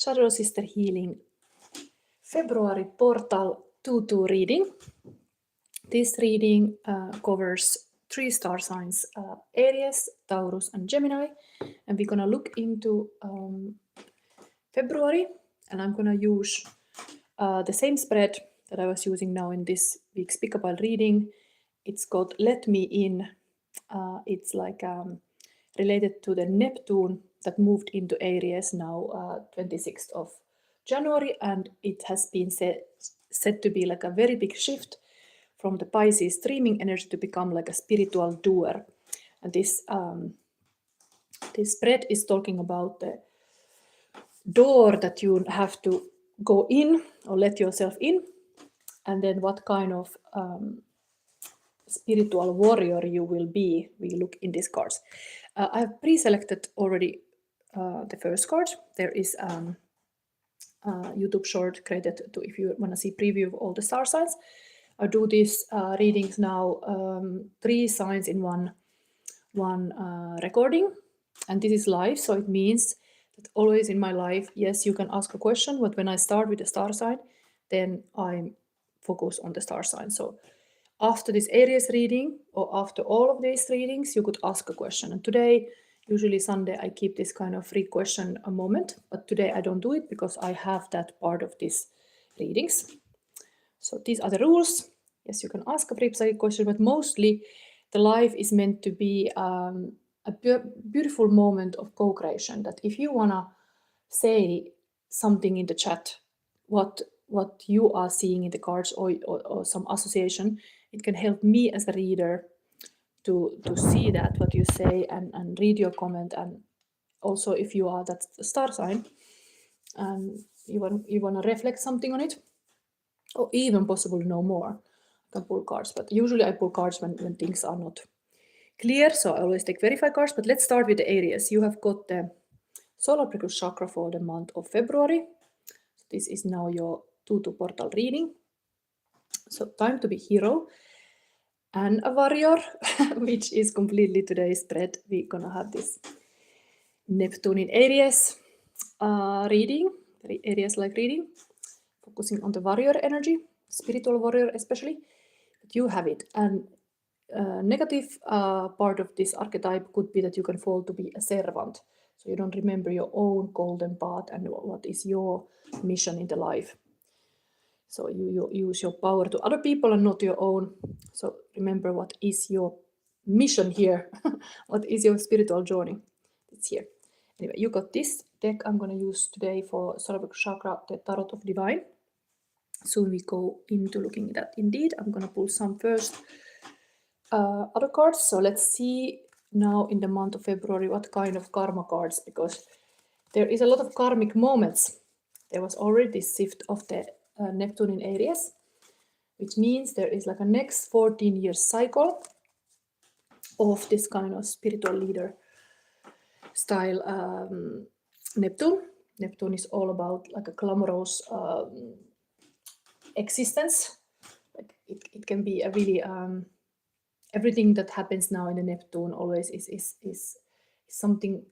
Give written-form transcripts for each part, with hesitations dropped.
Shadow Sister Healing February Portal 2-2 reading. This reading covers 3 star signs, Aries, Taurus and Gemini, and we're gonna look into February, and I'm gonna use the same spread that I was using now in this week's Pick-a-Pile reading. It's called Let Me In. It's like related to the Neptune that moved into Aries now 26th of January, and it has been said to be like a very big shift from the Pisces streaming energy to become like a spiritual doer. And this spread is talking about the door that you have to go in or let yourself in, and then what kind of spiritual warrior you will be. We look in these cards. I have pre-selected already the first card. There is a YouTube short created to, if you want to see preview of all the star signs. I do these readings now 3 signs in one recording, and this is live, so it means that always in my life, yes, you can ask a question, but when I start with the star sign, then I focus on the star sign. So after this Aries reading, or after all of these readings, you could ask a question. And today, usually Sunday, I keep this kind of free question a moment, but today I don't do it because I have that part of these readings. So these are the rules. Yes, you can ask a free psychic question, but mostly the life is meant to be a beautiful moment of co-creation. That if you want to say something in the chat, what you are seeing in the cards or some association, it can help me as a reader to see that, what you say, and read your comment. And also if you are that star sign and you want to reflect something on it, or even possibly know more, I can pull cards. But usually I pull cards when things are not clear, so I always take verified cards. But let's start with the Aries. You have got the solar plexus chakra for the month of February. So this is now your 2-2 portal reading. So time to be hero and a warrior, which is completely today's spread. We're gonna have this Neptune in Aries reading, very Aries-like reading, focusing on the warrior energy, spiritual warrior especially. But you have it. And negative part of this archetype could be that you can fall to be a servant. So you don't remember your own golden path and what is your mission in the life. So you use your power to other people and not your own. So remember what is your mission here. What is your spiritual journey? It's here. Anyway, you got this deck I'm going to use today for solar plexus chakra, the Tarot of Divine. Soon we go into looking at that indeed. I'm going to pull some first other cards. So let's see now in the month of February what kind of karma cards, because there is a lot of karmic moments. There was already this shift of the Neptune in Aries, which means there is like a next 14-year cycle of this kind of spiritual leader style Neptune. Neptune is all about like a glamorous existence. Like it can be a really everything that happens now in the Neptune always is something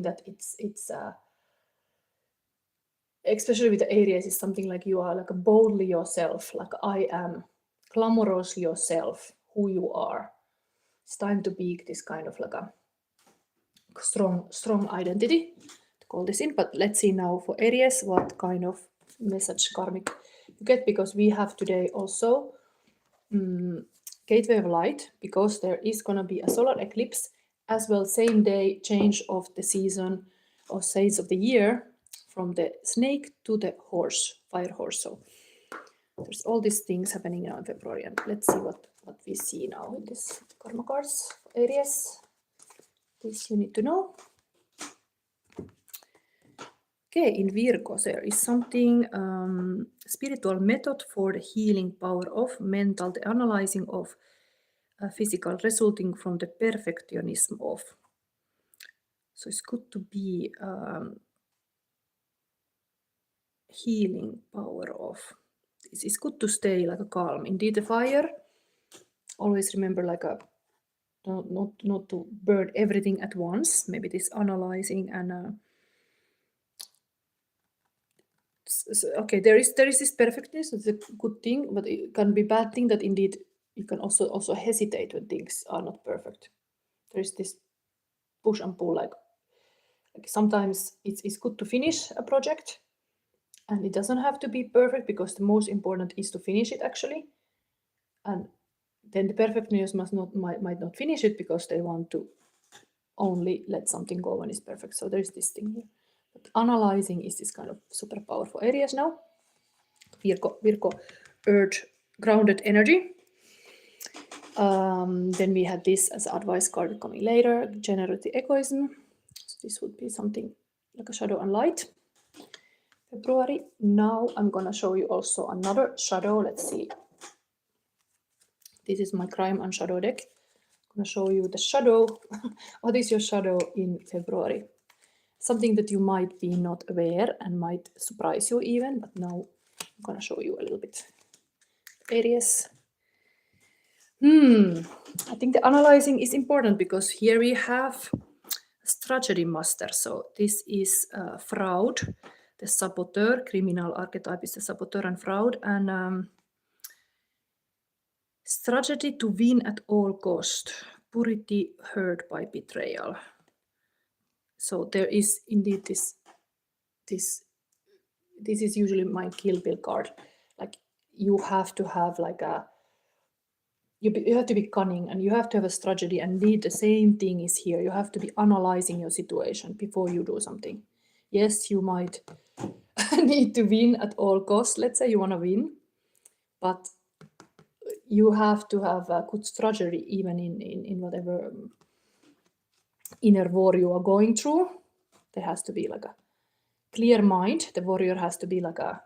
that it's especially with the Aries, is something like you are like a boldly yourself, like I am, glamorous yourself, who you are. It's time to be this kind of like a strong identity to call this in. But let's see now for Aries what kind of message karmic you get, because we have today also Gateway of Light, because there is going to be a solar eclipse as well, same day change of the season or phase of the year from the snake to the horse, fire horse. So there's all these things happening now in February, and let's see what we see now in this karma cards for Aries. This you need to know. Okay, in Virgo there is something spiritual method for the healing power of mental, the analyzing of physical, resulting from the perfectionism of. So it's good to be healing power of. It's good to stay like a calm. Indeed, the fire. Always remember like a not to burn everything at once. Maybe this analyzing and okay, there is this perfectness. It's a good thing, but it can be bad thing that indeed you can also hesitate when things are not perfect. There is this push and pull. Like sometimes it's good to finish a project, and it doesn't have to be perfect because the most important is to finish it actually. And then the perfectionist might not finish it because they want to only let something go when it's perfect. So there's this thing here. But analyzing is this kind of superpower for Aries now. Virgo, Earth, grounded energy. Then we had this as advice card coming later, generative egoism. So this would be something like a shadow and light. February. Now I'm gonna show you also another shadow. Let's see. This is my crime and shadow deck. I'm gonna show you the shadow. What is your shadow in February? Something that you might be not aware and might surprise you even, but now I'm gonna show you a little bit. Aries. I think the analyzing is important because here we have strategy master. So this is fraud, the saboteur, criminal archetype is the saboteur and fraud, and strategy to win at all cost, purity hurt by betrayal. So there is indeed this is usually my Kill Bill card. Like you have to have like you have to be cunning and you have to have a strategy, and indeed the same thing is here. You have to be analyzing your situation before you do something. Yes, you might need to win at all costs. Let's say you want to win, but you have to have a good strategy even in whatever inner war you are going through. There has to be like a clear mind. The warrior has to be like a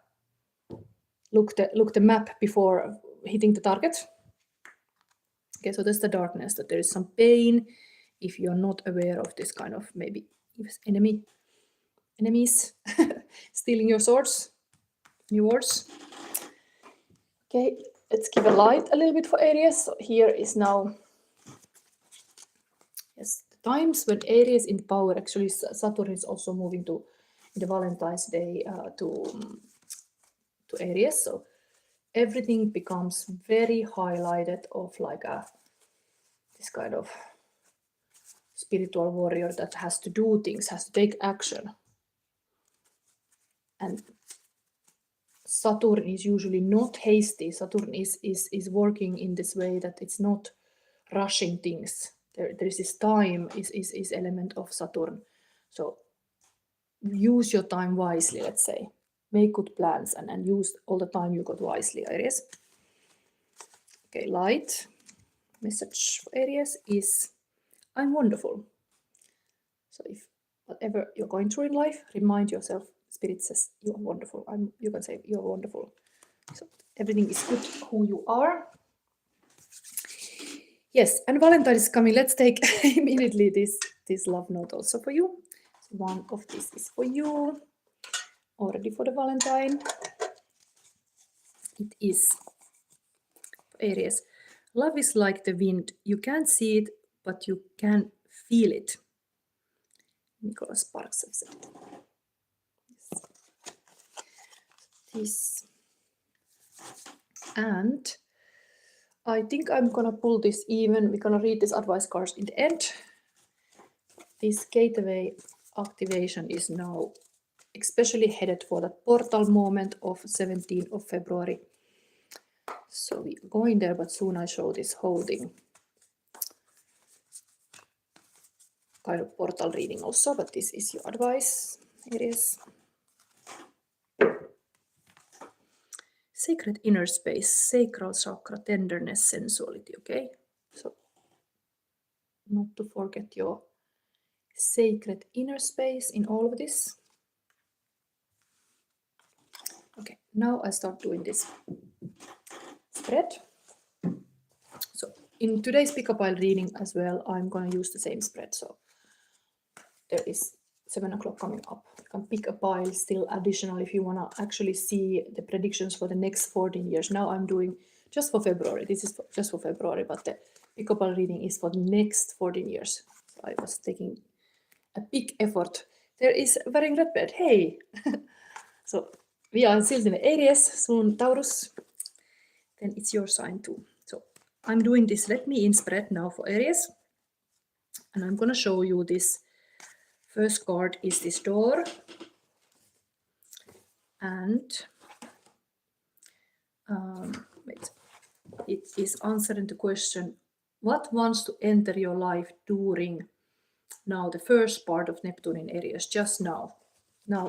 look the map before hitting the target. Okay, so that's the darkness, that there is some pain if you're not aware of this kind of maybe enemies stealing your swords, new words. Okay, let's give a light a little bit for Aries. So here is now, yes, the times when Aries in power. Actually, Saturn is also moving to the Valentine's Day to Aries. So everything becomes very highlighted of like this kind of spiritual warrior that has to do things, has to take action. And Saturn is usually not hasty. Saturn is working in this way that it's not rushing things. There is this time is element of Saturn. So use your time wisely, let's say. Make good plans and use all the time you got wisely, Aries. Okay, light message for Aries is, I'm wonderful. So if whatever you're going through in life, remind yourself, Spirit says you are wonderful. You can say you are wonderful. So everything is good who you are. Yes, and Valentine is coming. Let's take immediately this love note also for you. So one of this is for you. Already for the Valentine. It is Aries. Love is like the wind. You can't see it, but you can feel it. Nicholas Sparks have said it. Yes. This. And I think I'm gonna pull this even. We're gonna read this advice cards in the end. This gateway activation is now especially headed for that portal moment of 17th of February. So we're going there, but soon I show this holding kind of portal reading also, but this is your advice, Aries. Sacred inner space, sacral chakra, tenderness, sensuality, okay? So not to forget your sacred inner space in all of this. Okay, now I start doing this spread. So in today's pick-a-pile reading as well, I'm gonna use the same spread. So there is 7 o'clock coming up. You can pick a pile still additional if you wanna actually see the predictions for the next 14 years. Now I'm doing just for February. This is just for February, but the pick-a-pile reading is for the next 14 years. So I was taking a big effort. There is wearing red bed. Hey! So we are still in Aries, soon Taurus, then it's your sign too. So I'm doing this Let Me In spread now for Aries. And I'm gonna show you this. First card is this door. And wait, it is answering the question, what wants to enter your life during now the first part of Neptune in Aries, just now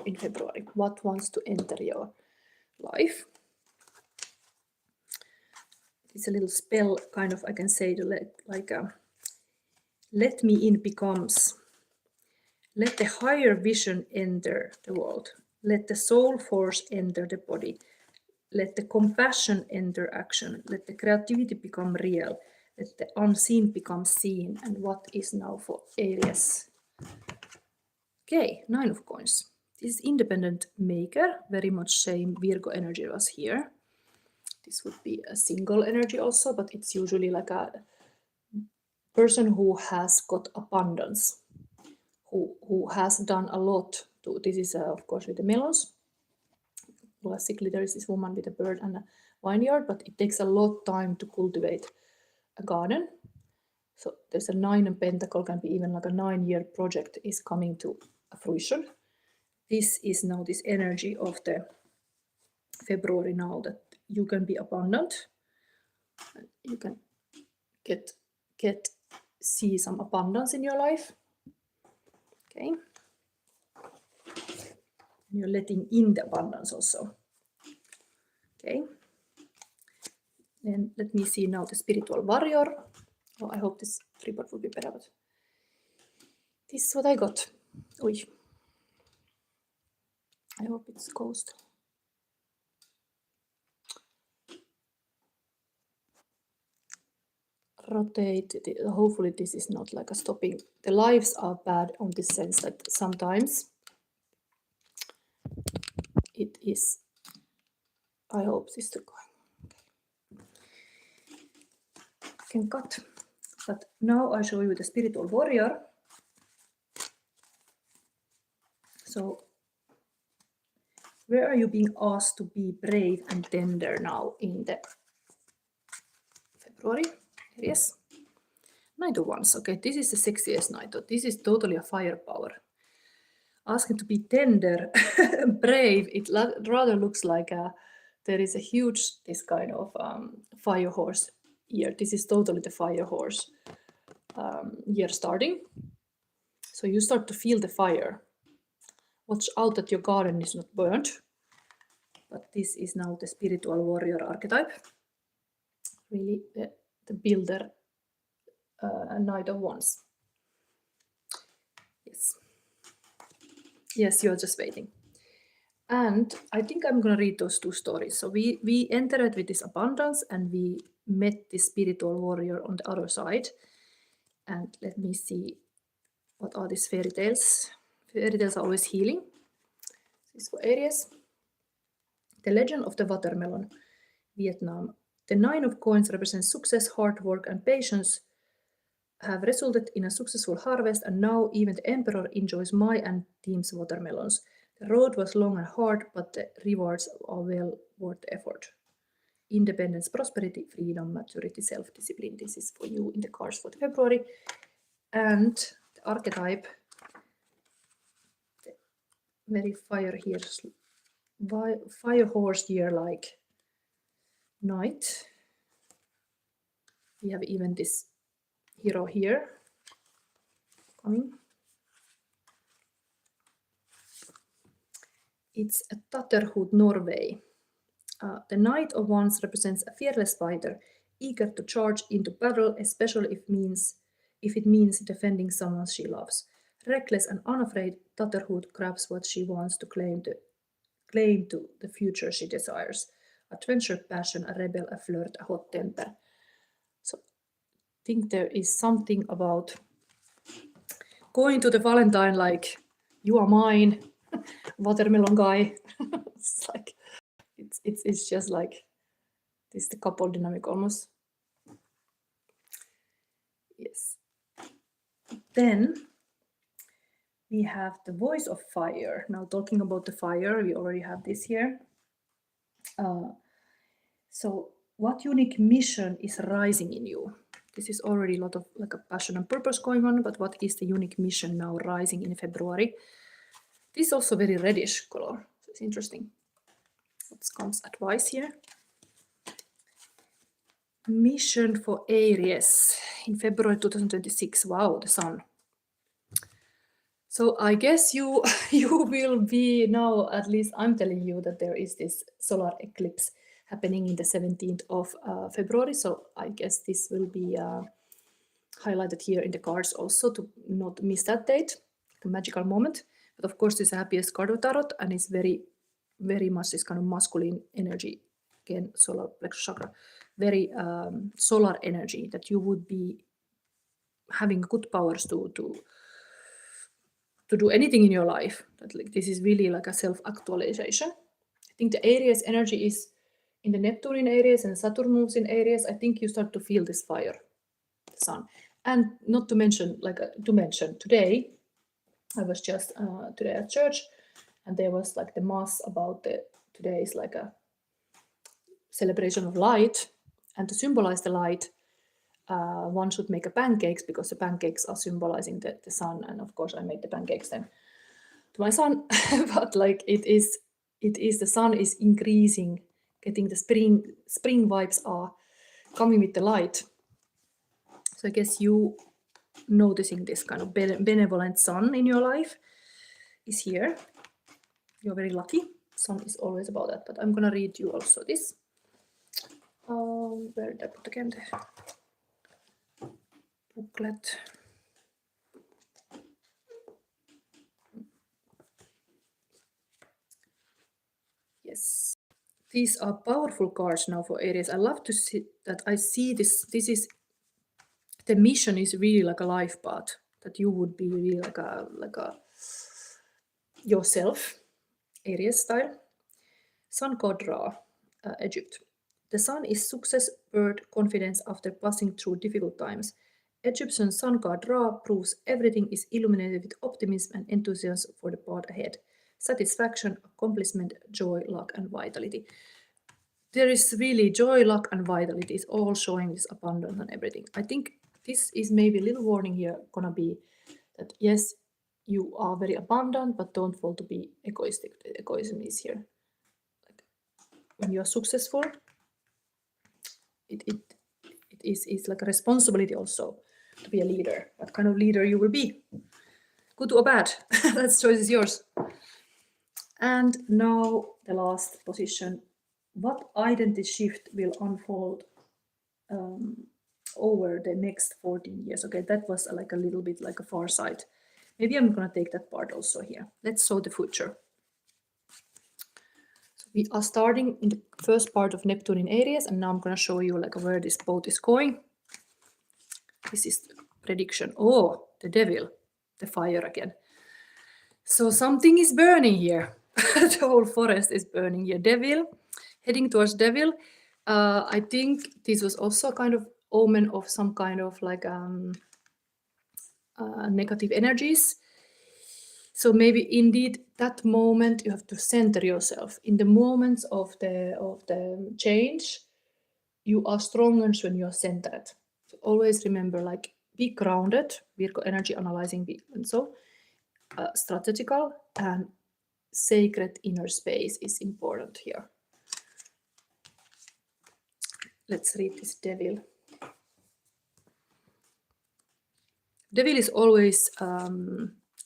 in February? What wants to enter your life? It's a little spell, kind of, I can say, let me in becomes, let the higher vision enter the world, let the soul force enter the body, let the compassion enter action, let the creativity become real, let the unseen become seen. And what is now for Aries? Okay, 9 of coins. This is independent maker, very much same Virgo energy was here. This would be a single energy also, but it's usually like a person who has got abundance, who has done a lot to, this is of course with the melons. Classically there is this woman with a bird and a vineyard, but it takes a lot time to cultivate a garden. So there's a 9 of pentacle, can be even like a 9-year project is coming to a fruition. This is now this energy of the February now, that you can be abundant, you can see some abundance in your life. Okay, and you're letting in the abundance also. Okay, then let me see now the spiritual warrior. Oh, I hope this report will be better, but this is what I got. Oi. I hope it's ghost. Rotate. Hopefully this is not like a stopping. The lives are bad on this sense that sometimes it is. I hope this is going. Can cut. But now I show you the spiritual warrior. So where are you being asked to be brave and tender now in the February? Yes. Knight of Wands. Okay, this is the sexiest knight. This is totally a firepower. Asking to be tender, brave. It rather looks like there is a huge, this kind of fire horse year. This is totally the fire horse year starting. So you start to feel the fire. Watch out that your garden is not burnt. But this is now the spiritual warrior archetype. Really the builder Knight of Wands. Yes. Yes, you're just waiting. And I think I'm going to read those 2 stories. So we entered with this abundance and we met the spiritual warrior on the other side. And let me see, what are these fairy tales? Fairy tales are always healing. This is for Aries. The legend of the watermelon, Vietnam. The 9 of coins represents success, hard work, and patience have resulted in a successful harvest, and now even the emperor enjoys my and team's watermelons. The road was long and hard, but the rewards are well worth the effort. Independence, prosperity, freedom, maturity, self-discipline. This is for you in the cards for February. And the archetype, the very fire here, fire horse year like knight. We have even this hero here coming. It's a Tatterhood, Norway. The Knight of Wands represents a fearless fighter, eager to charge into battle, especially if it means defending someone she loves. Reckless and unafraid, Tatterhood grabs what she wants to claim to the future she desires. Adventure, passion, a rebel, a flirt, a hot temper. So I think there is something about going to the Valentine like, you are mine, watermelon guy. It's like it's just like this, the couple dynamic almost. Yes. Then we have the voice of fire. Now talking about the fire, we already have this here. So what unique mission is rising in you? This is already a lot of like a passion and purpose going on, but what is the unique mission now rising in February? This is also very reddish color, so it's interesting. What comes advice here? Mission for Aries in February 2026. Wow, the sun. So I guess you will be now, at least I'm telling you that there is this solar eclipse happening in the 17th of February. So I guess this will be highlighted here in the cards also to not miss that date, a magical moment. But of course, it's the happiest card of tarot, and it's very, very much this kind of masculine energy. Again, solar plexus chakra, very solar energy that you would be having good powers to do anything in your life. That like this is really like a self-actualization. I think the Aries energy is in the Neptune in Aries and Saturn moves in Aries. I think you start to feel this fire, the sun. And not to mention, today, I was just today at church, and there was like the mass about today is like a celebration of light, and to symbolize the light, one should make a pancakes because the pancakes are symbolizing the sun. And of course, I made the pancakes then to my son. But like it is the sun is increasing, getting the spring vibes are coming with the light. So I guess you noticing this kind of benevolent sun in your life is here. You're very lucky. Sun is always about that. But I'm gonna read you also this. Where did I put again the booklet? Yes, these are powerful cards now for Aries. I love to see that. I see this. This is the mission is really like a life path that you would be really like a yourself, Aries style. Sun god Ra, Egypt. The sun is success, birth, confidence after passing through difficult times. Egyptian sun god Ra proves everything is illuminated with optimism and enthusiasm for the path ahead. Satisfaction, accomplishment, joy, luck, and vitality. There is really joy, luck, and vitality is all showing this abundance and everything. I think this is maybe a little warning here gonna be that yes, you are very abundant, but don't fall to be egoistic. Egoism is here. Like when you are successful, it is like a responsibility also to be a leader. What kind of leader you will be? Good or bad? That choice is yours. And now the last position. What identity shift will unfold over the next 14 years? Okay, that was like a little bit like a far sight. Maybe I'm gonna take that part also here. Let's show the future. So we are starting in the first part of Neptune in Aries, and now I'm gonna show you like where this boat is going. This is the prediction. Oh, the devil, the fire again. So something is burning here. The whole forest is burning here. Devil, heading towards devil. I think this was also kind of omen of some kind of like negative energies. So maybe indeed that moment you have to center yourself. In the moments of the change, you are strongest when you are centered. So always remember, like, be grounded. Virgo energy analyzing, and so strategical and sacred inner space is important here. Let's read this devil. Devil is always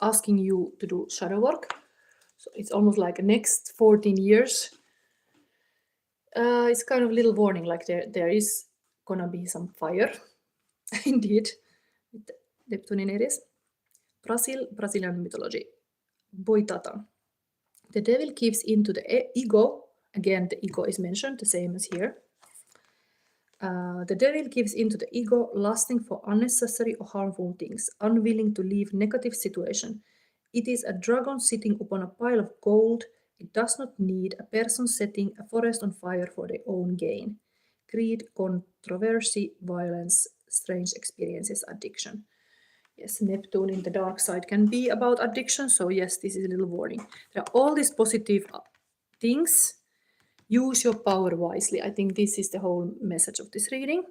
asking you to do shadow work. So it's almost like next 14 years. It's kind of a little warning, like there is gonna be some fire, indeed, with Neptune in Aries. Brazilian mythology. Boitata. The devil gives into the ego. Again, the ego is mentioned, the same as here. The devil gives into the ego, lusting for unnecessary or harmful things, unwilling to leave negative situation. It is a dragon sitting upon a pile of gold. It does not need a person setting a forest on fire for their own gain. Greed, controversy, violence, strange experiences, addiction. Yes, Neptune in the dark side can be about addiction. So yes, this is a little warning. There are all these positive things Use your power wisely. I think this is the whole message of this reading.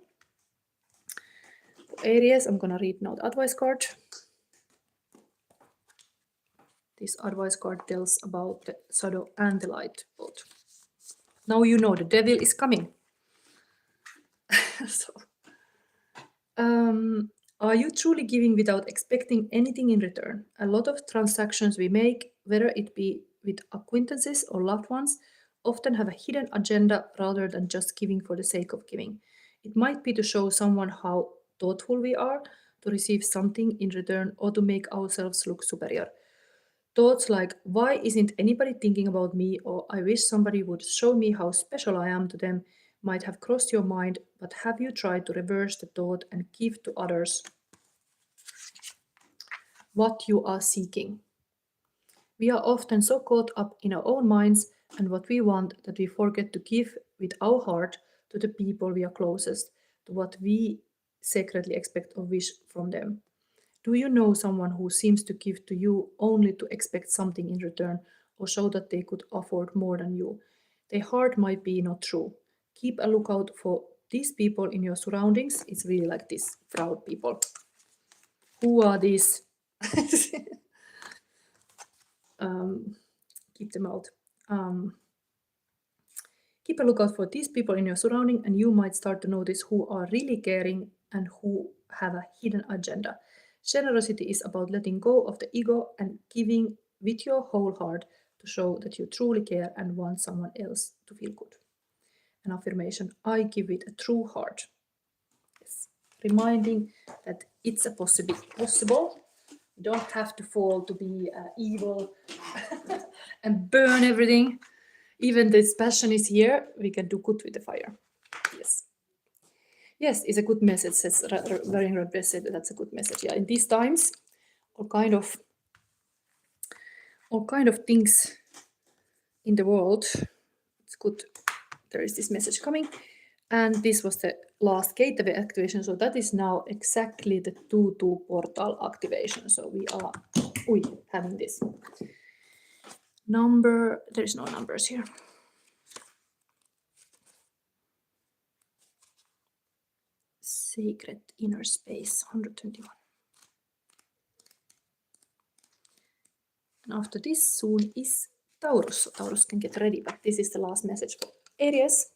For Aries, I'm gonna read now the advice card. This advice card tells about the shadow and the light both. Now you know the devil is coming. So, are you truly giving without expecting anything in return? A lot of transactions we make, whether it be with acquaintances or loved ones, often have a hidden agenda rather than just giving for the sake of giving. It might be to show someone how thoughtful we are, to receive something in return, or to make ourselves look superior. Thoughts like, why isn't anybody thinking about me, or I wish somebody would show me how special I am to them, might have crossed your mind, but have you tried to reverse the thought and give to others what you are seeking? We are often so caught up in our own minds and what we want that we forget to give with our heart to the people we are closest, to what we secretly expect or wish from them. Do you know someone who seems to give to you only to expect something in return or show that they could afford more than you? Their heart might be not true. Keep a lookout for these people in your surroundings. It's really like these proud people. Who are these? Keep them out. Keep a lookout for these people in your surrounding, and you might start to notice who are really caring and who have a hidden agenda. Generosity is about letting go of the ego and giving with your whole heart to show that you truly care and want someone else to feel good. An affirmation: I give with a true heart. Yes. Reminding that it's a possible. You don't have to fall to be evil and burn everything. Even this passion is here, we can do good with the fire. Yes. Yes, it's a good message, says Wearing Red Dress said that's a good message. Yeah, in these times, all kind of things in the world, it's good. There is this message coming. And this was the last gateway activation. So that is now exactly the 2-2 portal activation. So we are having this number. There is no numbers here. Sacred inner space, 121. And after this, soon is Taurus. So Taurus can get ready, but this is the last message for Aries.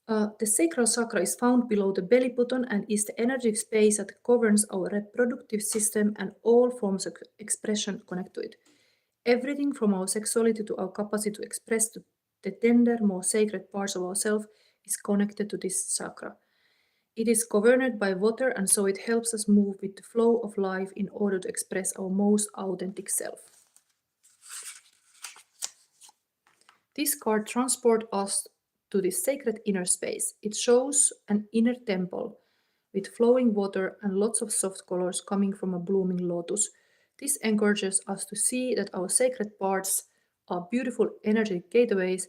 The sacral chakra is found below the belly button and is the energy space that governs our reproductive system, and all forms of expression connect to it. Everything from our sexuality to our capacity to express to the tender, more sacred parts of ourselves is connected to this chakra. It is governed by water, and so it helps us move with the flow of life in order to express our most authentic self. This card transports us to this sacred inner space. It shows an inner temple with flowing water and lots of soft colors coming from a blooming lotus. This encourages us to see that our sacred parts are beautiful energetic gateways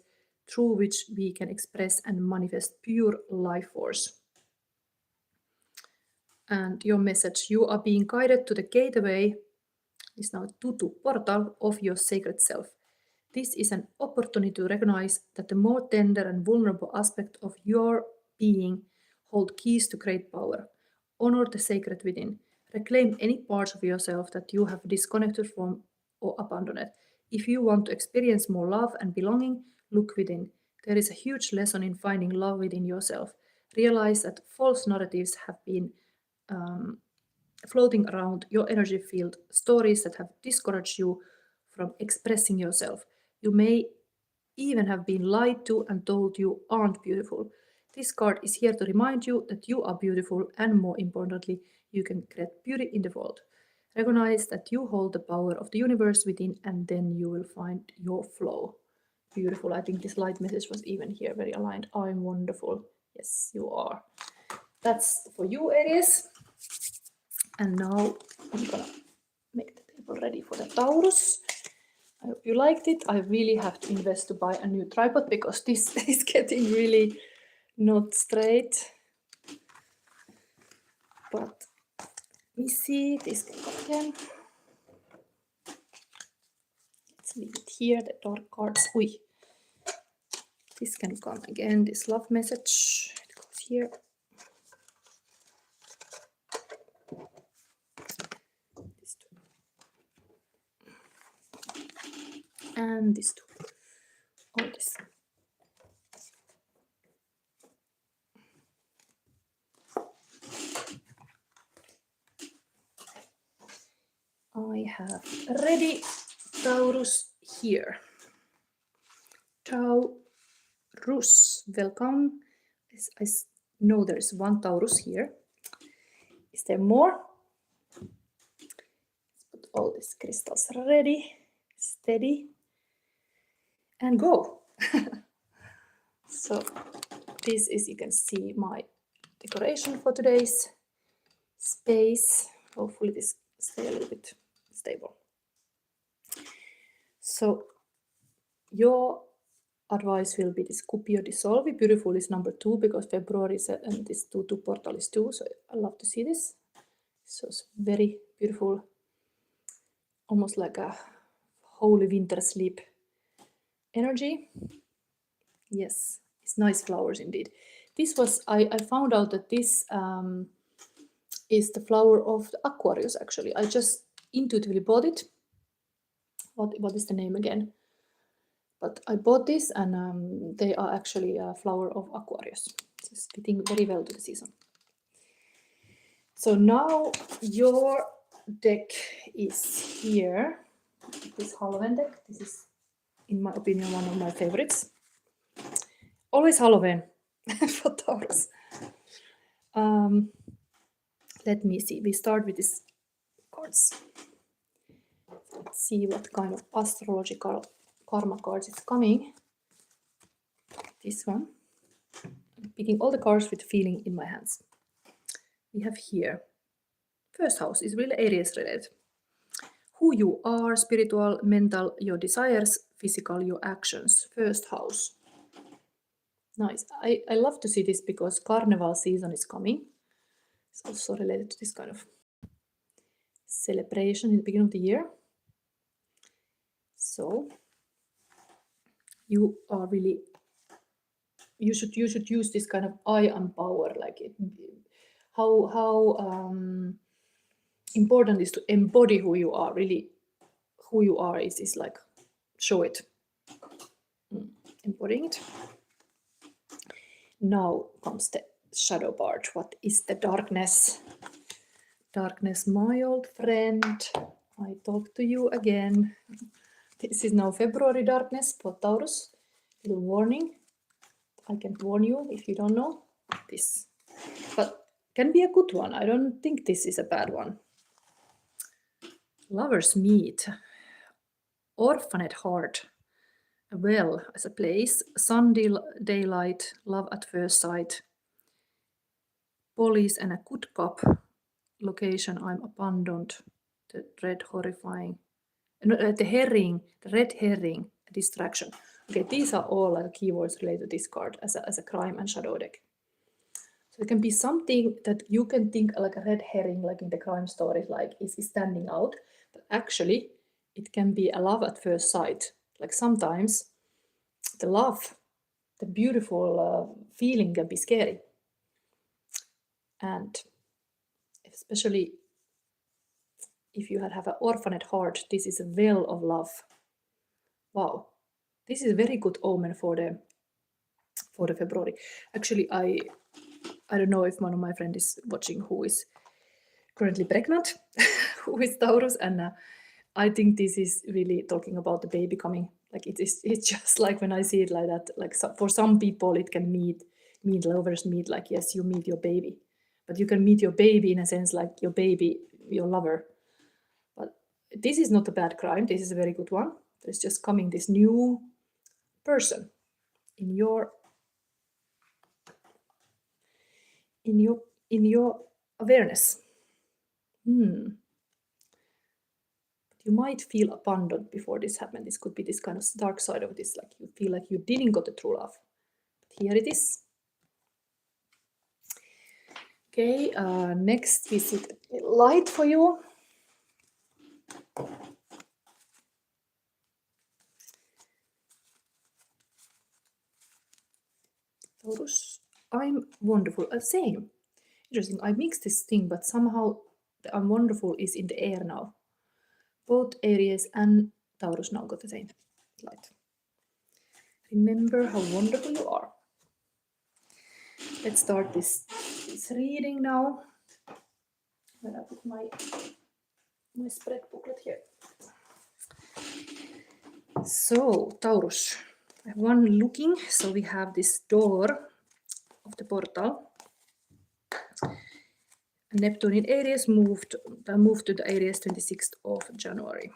through which we can express and manifest pure life force. And your message: you are being guided to the gateway, is now 2-2 portal of your sacred self. This is an opportunity to recognize that the more tender and vulnerable aspect of your being hold keys to great power. Honor the sacred within. Reclaim any parts of yourself that you have disconnected from or abandoned. If you want to experience more love and belonging, look within. There is a huge lesson in finding love within yourself. Realize that false narratives have been floating around your energy field, stories that have discouraged you from expressing yourself. You may even have been lied to and told you aren't beautiful. This card is here to remind you that you are beautiful, and more importantly, you can create beauty in the world. Recognize that you hold the power of the universe within, and then you will find your flow. Beautiful. I think this light message was even here very aligned. I'm wonderful. Yes, you are. That's for you, Aries. And now I'm gonna make the table ready for the Taurus. I hope you liked it. I really have to invest to buy a new tripod because this is getting really not straight. But let me see, this can go again. Let's leave it here, the dark cards. Ui. This can come again, this love message. It goes here. This two. And this two. All this. I have ready Taurus here. Taurus, welcome. I know there's one Taurus here. Is there more? Let's put all these crystals ready, steady, and go. So this is, you can see my decoration for today's space. Hopefully this stay a little bit stable. So your advice will be this Cupio Dissolvi. Beautiful is number 2 because February is and this 2 portal is 2. So I love to see this. So it's very beautiful, almost like a holy winter sleep energy. Yes, it's nice flowers indeed. This was, I found out that this is the flower of the Aquarius actually. I just intuitively bought it. What is the name again? But I bought this and they are actually a flower of Aquarius. It's fitting very well to the season. So now your deck is here. This Halloween deck. This is, in my opinion, one of my favorites. Always Halloween for Taurus. Let me see. We start with these cards. Let's see what kind of astrological karma cards is coming. This one. I'm picking all the cards with feeling in my hands. We have here. First house is really Aries related. Who you are, spiritual, mental, your desires, physical, your actions. First house. Nice. I love to see this because carnival season is coming. It's also related to this kind of celebration in the beginning of the year. So you are really, you should use this kind of I am power, like it, how important is to embody who you are. Really, who you are is like show it, embodying it. Now comes the shadow part. What is the darkness? Darkness, my old friend. I talk to you again. This is now February darkness for Taurus. Little warning. I can warn you if you don't know this. But can be a good one. I don't think this is a bad one. Lovers meet. Orphaned heart. A well as a place. Sun, daylight, love at first sight. Police and a good cop. Location, I'm abandoned. The red horrifying. No, the herring, the red herring, distraction. Okay, these are all like keywords related to this card as a crime and shadow deck. So it can be something that you can think like a red herring, like in the crime stories, like is standing out. But actually, it can be a love at first sight. Like sometimes the love, the beautiful feeling can be scary. And especially if you have an orphaned heart, this is a well of love. Wow, this is a very good omen for the February. Actually, I don't know if one of my friends is watching who is currently pregnant, who is Taurus, and I think this is really talking about the baby coming. Like it's just like when I see it like that. Like for some people, it can mean lovers meet. Like yes, you meet your baby, but you can meet your baby in a sense like your baby, your lover. But this is not a bad crime. This is a very good one. There's just coming this new person in your awareness. You might feel abandoned before this happened. This could be this kind of dark side of this, like you feel like you didn't got the true love. But here it is. Okay, next we see light for you. Taurus, I'm wonderful. Same. Interesting. I mixed this thing, but somehow the I'm wonderful is in the air now. Both Aries and Taurus now got the same light. Remember how wonderful you are. Let's start this reading now. When I put my spread booklet here. So, Taurus, I have one looking. So we have this door of the portal. Neptune in Aries moved to the Aries 26th of January.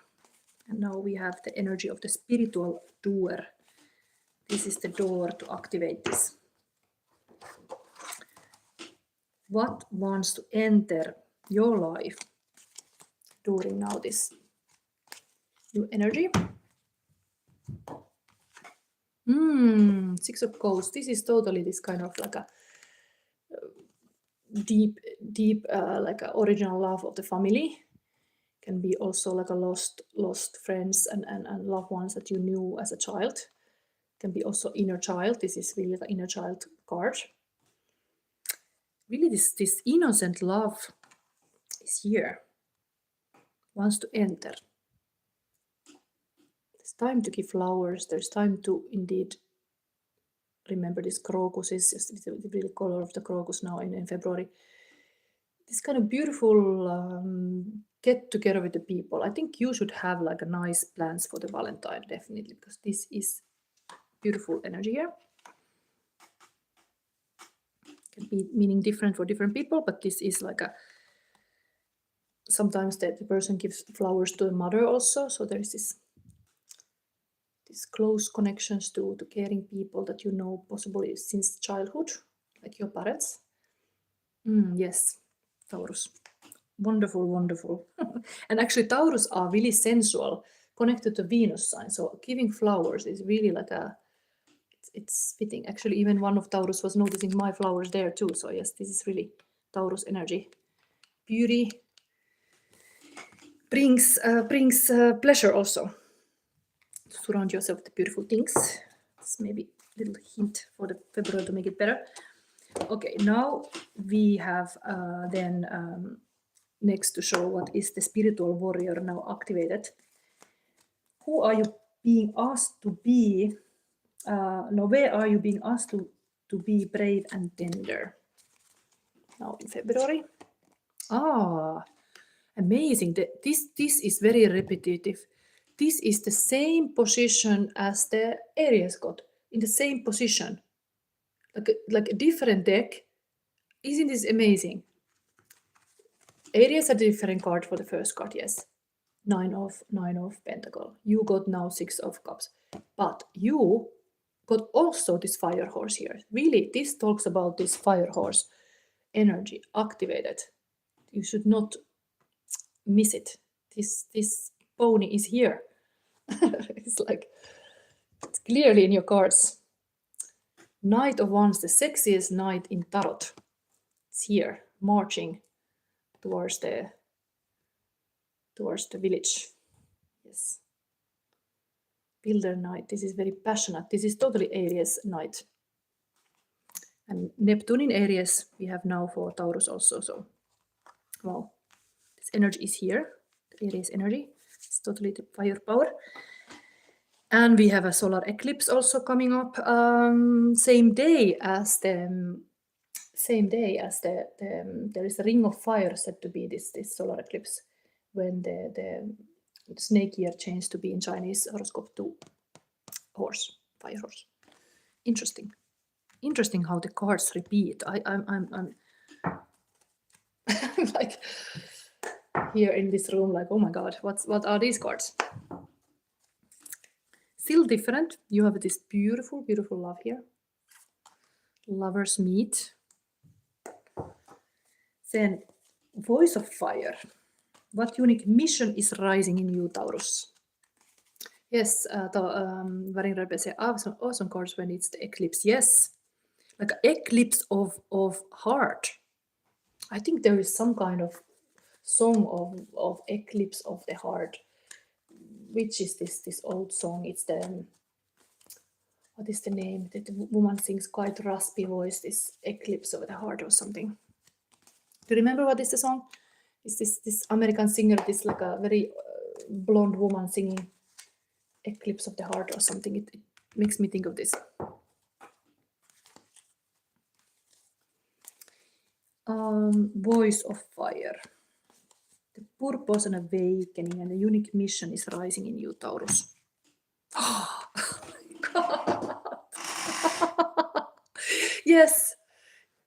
And now we have the energy of the spiritual doer. This is the door to activate this. What wants to enter your life during now this new energy? Six of Coats. This is totally this kind of like a deep like a original love of the family. Can be also like a lost friends and loved ones that you knew as a child. Can be also inner child. This is really the inner child card. Really this innocent love is here. Wants to enter. There's time to give flowers. There's time to indeed remember this crocuses, the really color of the crocus now in February. This kind of beautiful get together with the people. I think you should have like a nice plans for the Valentine, definitely, because this is beautiful energy here. Can be meaning different for different people, but this is like a sometimes the person gives flowers to a mother also, so there is this close connections to caring people that you know possibly since childhood, like your parents. Yes, Taurus. Wonderful, wonderful. And actually Taurus are really sensual, connected to Venus sign. So giving flowers is really like it's fitting. Actually, even one of Taurus was noticing my flowers there too. So yes, this is really Taurus energy. Beauty brings pleasure also. Surround yourself with beautiful things. It's maybe a little hint for the February to make it better. Okay, now we have then next to show what is the spiritual warrior now activated. Who are you being asked to be? No, where are you being asked to be brave and tender? Now in February. Amazing. This is very repetitive. This is the same position as the Aries got, in the same position. Like a different deck. Isn't this amazing? Aries had a different card for the first card, yes. Nine of Pentacle. You got now Six of Cups. But you got also this fire horse here. Really, this talks about this fire horse energy activated. You should not miss it. This pony is here. It's like it's clearly in your cards. Knight of Wands, the sexiest knight in tarot. It's here, marching towards the village. Yes. Builder knight. This is very passionate. This is totally Aries knight. And Neptune in Aries we have now for Taurus also. So, wow, this energy is here. The Aries energy. It's totally the firepower. And we have a solar eclipse also coming up. Same day as the there is a ring of fire said to be this solar eclipse when the snake year changed to be in Chinese horoscope to horse, fire horse. Interesting how the cards repeat. I'm like here in this room, like, oh my god, what are these cards? Still different. You have this beautiful love here. Lovers meet. Then voice of fire. What unique mission is rising in you, Taurus? Yes, Varin Rebbe say awesome cards when it's the eclipse. Yes, like an eclipse of heart. I think there is some kind of song of eclipse of the heart. Which is this old song? It's the what is the name? The woman sings quite raspy voice, this Eclipse of the Heart or something. Do you remember what is the song? Is this American singer, this like a very blonde woman singing Eclipse of the Heart or something? It makes me think of this. Voice of Fire. The purpose and awakening and a unique mission is rising in you, Taurus. Oh my God. Yes,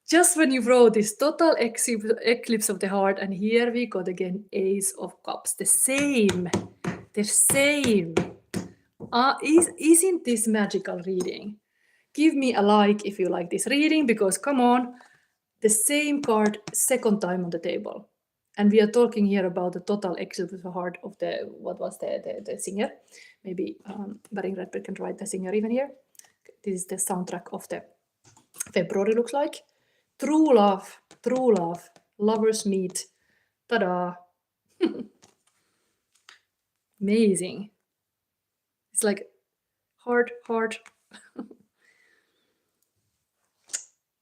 just when you wrote this total eclipse of the heart, and here we got again Ace of Cups. The same. Isn't this magical reading? Give me a like if you like this reading, because come on, the same card second time on the table. And we are talking here about the total eclipse of the heart of the, what was the singer? Maybe Baring Redbird can write the singer even here. This is the soundtrack of the February, looks like. True love, lovers meet. Ta-da! Amazing. It's like heart.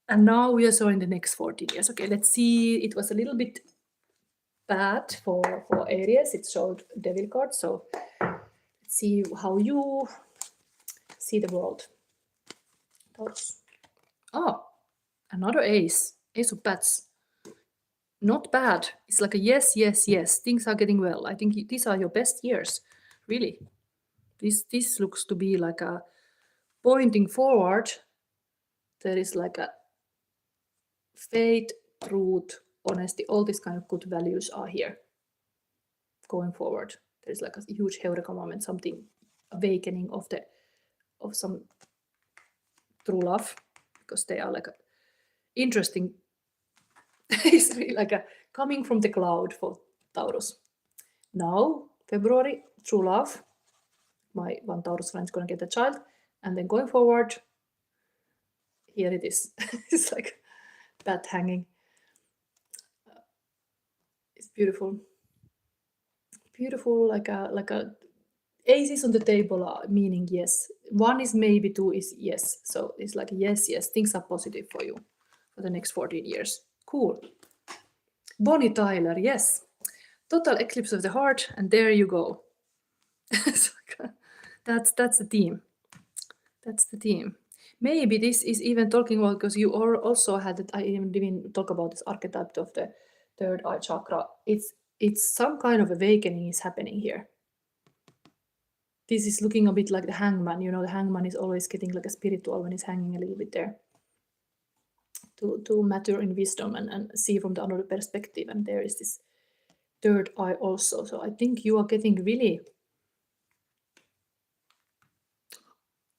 And now we are showing the next 14 years. Okay, let's see. It was a little bit bad for Aries. It showed Devil card. So let's see how you see the world. Taurus. Oh, another ace. Ace of Bats. Not bad. It's like a yes. Things are getting well. I think these are your best years. Really. This looks to be like a pointing forward. There is like a faith, truth, honesty, all these kind of good values are here going forward. There's like a huge heureka moment, something awakening of some true love, because they are like a interesting. It's really like a coming from the cloud for Taurus. Now February, true love. My one Taurus friend is gonna get a child, and then going forward, here it is. It's like bat hanging. It's beautiful. Beautiful, like a aces on the table are meaning yes. One is maybe, two is yes. So it's like yes, things are positive for you for the next 14 years. Cool. Bonnie Tyler, yes. Total eclipse of the heart, and there you go. That's the theme. That's the theme. Maybe this is even talking about, because you also had it, I didn't talk about this archetype of the third eye chakra. It's some kind of awakening is happening here. This is looking a bit like the hangman. You know, the hangman is always getting like a spiritual when he's hanging a little bit there. To mature in wisdom and see from the another perspective. And there is this third eye also. So I think you are getting really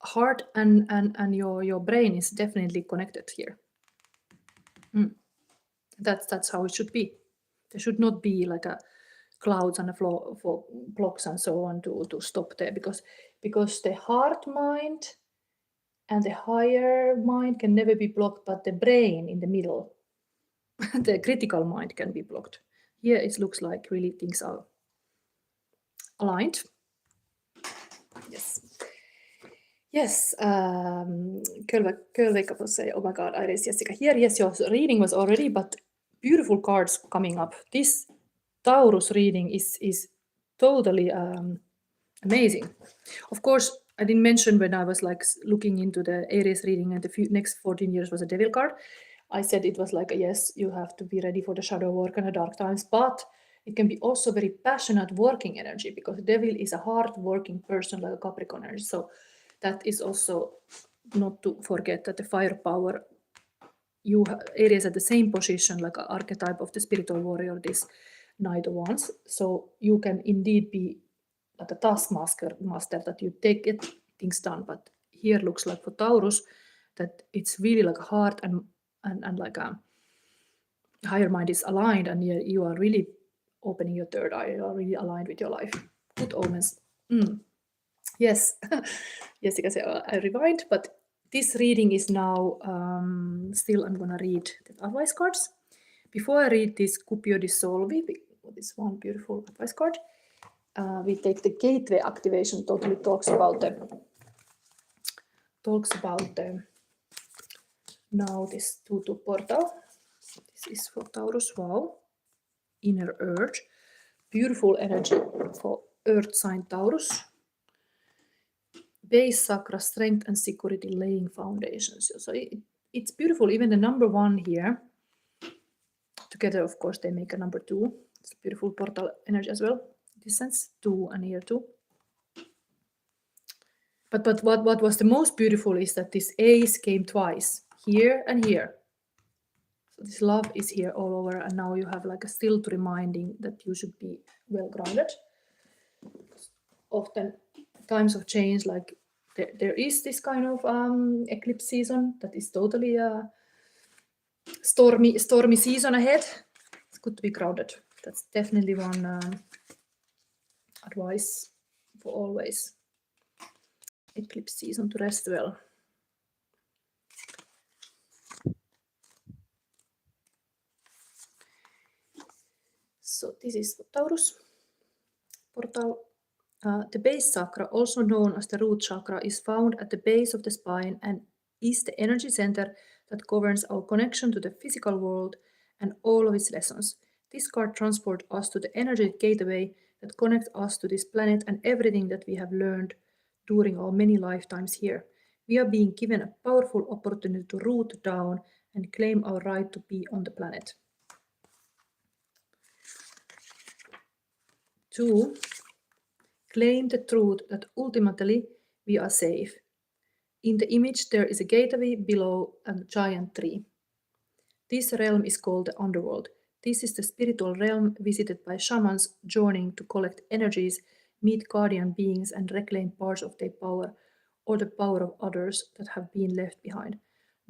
heart and your brain is definitely connected here. That's how it should be. There should not be like a clouds and a flow for blocks and so on to stop there, because the heart mind and the higher mind can never be blocked, but the brain in the middle, the critical mind, can be blocked. Here it looks like really things are aligned. Yes. Girl Wake Up will say, oh my God, Iris, Jessica. Here, yes, your reading was already, but beautiful cards coming up. This Taurus reading is totally amazing. Of course, I didn't mention when I was like looking into the Aries reading and the next 14 years was a devil card. I said it was like, yes, you have to be ready for the shadow work and the dark times, but it can be also very passionate working energy, because the devil is a hard working person like a Capricorn energy. So that is also not to forget that the firepower, Aries at the same position like an archetype of the spiritual warrior, this Knight of Wands. So you can indeed be like a taskmaster that you get things done. But here looks like for Taurus that it's really like a heart and like a higher mind is aligned, and you are really opening your third eye. You are really aligned with your life. Good omens. Yes. Jessica said, I rewind, but this reading is now still. I'm gonna read the advice cards. Before I read this Cupio Dissolvi, this one beautiful advice card, we take the gateway activation. Totally talks about talks about now this 2-2 portal. This is for Taurus. Wow. Inner Earth. Beautiful energy for Earth sign Taurus. Base chakra, strength and security, laying foundations. So it's beautiful. Even the number 1 here, together of course they make a number 2. It's a beautiful portal energy as well. In this sense, 2 and here 2. But what was the most beautiful is that this ace came twice, here and here. So this love is here all over, and now you have like a still to reminding that you should be well grounded. Often times of change, like there is this kind of eclipse season that is totally a stormy season ahead. It's good to be grounded. That's definitely one advice for always. Eclipse season to rest well. So this is Taurus portal. The base chakra, also known as the root chakra, is found at the base of the spine and is the energy center that governs our connection to the physical world and all of its lessons. This card transports us to the energetic gateway that connects us to this planet and everything that we have learned during our many lifetimes here. We are being given a powerful opportunity to root down and claim our right to be on the planet. 2. Claim the truth that ultimately we are safe. In the image there is a gateway below a giant tree. This realm is called the underworld. This is the spiritual realm visited by shamans journeying to collect energies, meet guardian beings and reclaim parts of their power or the power of others that have been left behind.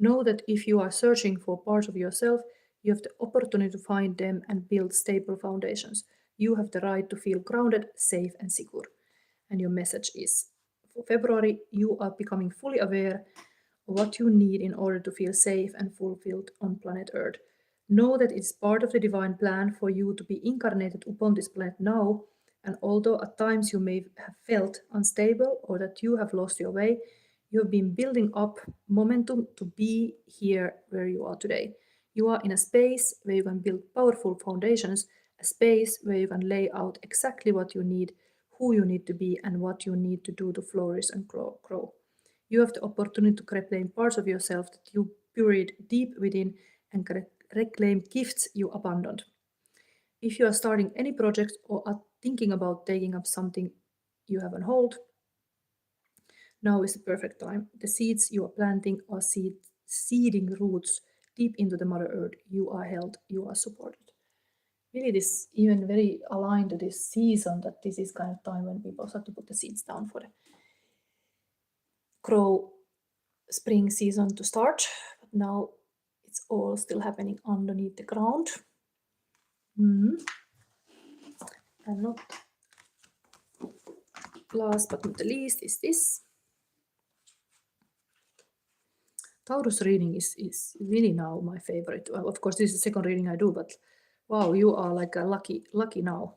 Know that if you are searching for parts of yourself, you have the opportunity to find them and build stable foundations. You have the right to feel grounded, safe and secure. And your message is, for February, you are becoming fully aware of what you need in order to feel safe and fulfilled on planet Earth. Know that it's part of the divine plan for you to be incarnated upon this planet now, and although at times you may have felt unstable or that you have lost your way, you have been building up momentum to be here where you are today. You are in a space where you can build powerful foundations, a space where you can lay out exactly what you need, who you need to be, and what you need to do to flourish and grow. You have the opportunity to reclaim parts of yourself that you buried deep within and reclaim gifts you abandoned. If you are starting any project or are thinking about taking up something you have on hold, now is the perfect time. The seeds you are planting are seeding roots deep into the Mother Earth. You are held, you are supported. Really, this even very aligned to this season, that this is kind of time when people start to put the seeds down for the grow spring season to start. But now it's all still happening underneath the ground. And not last but not the least is this. Taurus reading is really now my favorite. Of course, this is the second reading I do, but wow, you are like a lucky now.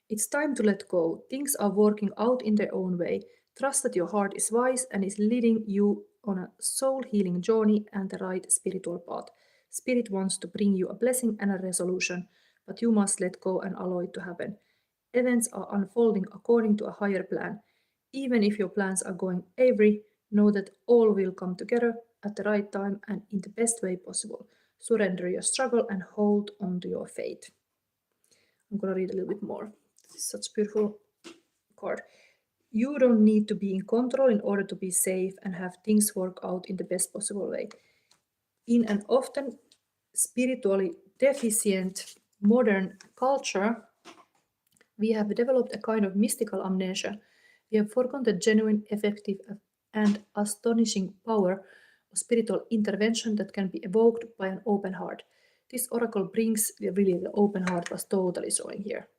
It's time to let go. Things are working out in their own way. Trust that your heart is wise and is leading you on a soul healing journey and the right spiritual path. Spirit wants to bring you a blessing and a resolution, but you must let go and allow it to happen. Events are unfolding according to a higher plan. Even if your plans are going awry, know that all will come together at the right time and in the best way possible. Surrender your struggle and hold on to your faith. I'm going to read a little bit more. This is such a beautiful card. You don't need to be in control in order to be safe and have things work out in the best possible way. In an often spiritually deficient modern culture, we have developed a kind of mystical amnesia. We have forgotten the genuine, effective, and astonishing power of spiritual intervention that can be evoked by an open heart. This oracle brings, really, the open heart was totally showing here.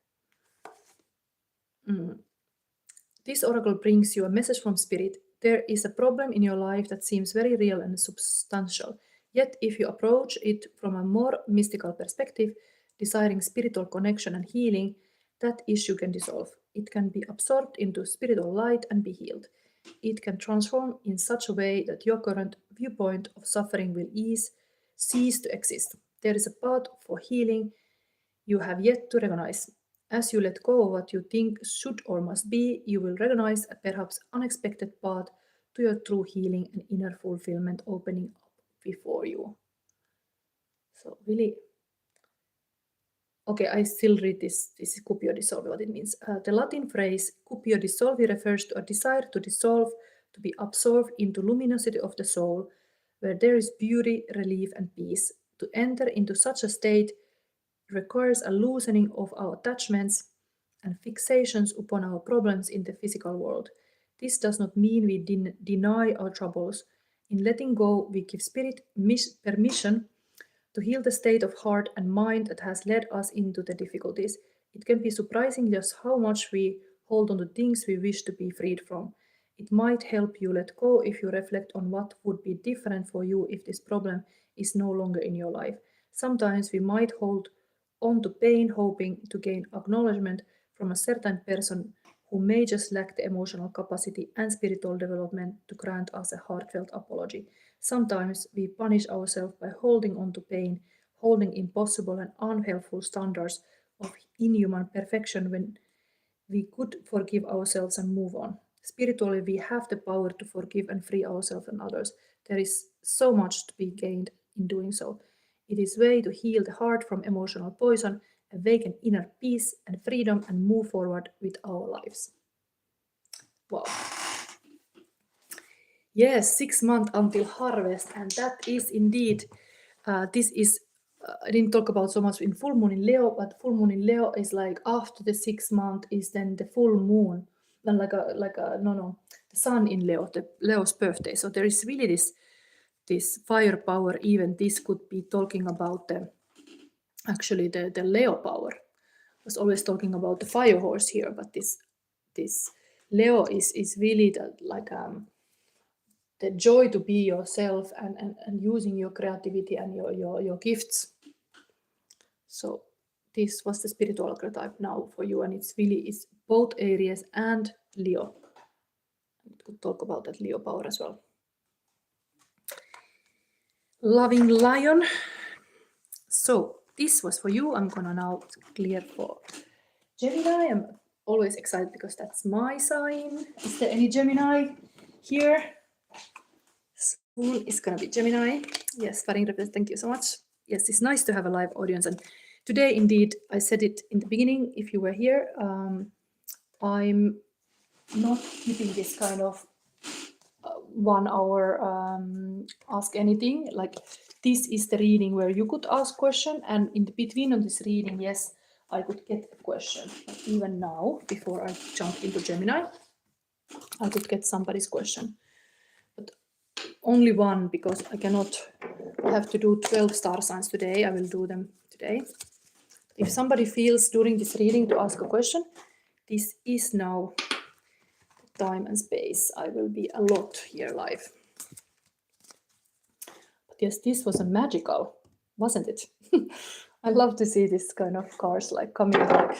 This oracle brings you a message from Spirit. There is a problem in your life that seems very real and substantial. Yet, if you approach it from a more mystical perspective, desiring spiritual connection and healing, that issue can dissolve. It can be absorbed into spiritual light and be healed. It can transform in such a way that your current viewpoint of suffering will cease to exist. There is a path for healing you have yet to recognize. As you let go of what you think should or must be, you will recognize a perhaps unexpected path to your true healing and inner fulfillment opening up before you. So really, okay, I still read this cupio dissolvi, what it means. The Latin phrase cupio dissolvi refers to a desire to dissolve, to be absorbed into luminosity of the soul, where there is beauty, relief, and peace. To enter into such a state requires a loosening of our attachments and fixations upon our problems in the physical world. This does not mean we deny our troubles. In letting go, we give spirit permission to heal the state of heart and mind that has led us into the difficulties. It can be surprising just how much we hold on to things we wish to be freed from. It might help you let go if you reflect on what would be different for you if this problem is no longer in your life. Sometimes we might hold on to pain, hoping to gain acknowledgement from a certain person who may just lack the emotional capacity and spiritual development to grant us a heartfelt apology. Sometimes we punish ourselves by holding on to pain, holding impossible and unhelpful standards of inhuman perfection when we could forgive ourselves and move on. Spiritually, we have the power to forgive and free ourselves and others. There is so much to be gained in doing so. It is a way to heal the heart from emotional poison, awaken inner peace and freedom, and move forward with our lives. Wow. Yes, 6 months until harvest, and that is indeed, this is, I didn't talk about so much in full moon in Leo, but full moon in Leo is like after the 6 month is then the full moon, then the sun in Leo, the Leo's birthday. So there is really this firepower. Even this could be talking about the Leo power. I was always talking about the fire horse here, but this Leo is really the joy to be yourself and using your creativity and your gifts. So this was the spiritual archetype now for you, and it's both Aries and Leo. We could talk about that Leo power as well. Loving lion. So this was for you. I'm gonna now clear for Gemini. I'm always excited because that's my sign. Is there any Gemini here? Soon is gonna be Gemini. Yes, thank you so much. Yes, it's nice to have a live audience. And today, indeed, I said it in the beginning, if you were here, I'm not keeping this kind of 1 hour ask anything. Like, this is the reading where you could ask question, and in the between of this reading, yes, I could get a question. But even now, before I jump into Gemini, I could get somebody's question. But only one, because I have to do 12 star signs today. I will do them today. If somebody feels during this reading to ask a question, this is now time and space. I will be a lot here live. But yes, this was a magical, wasn't it? I love to see this kind of cards like coming like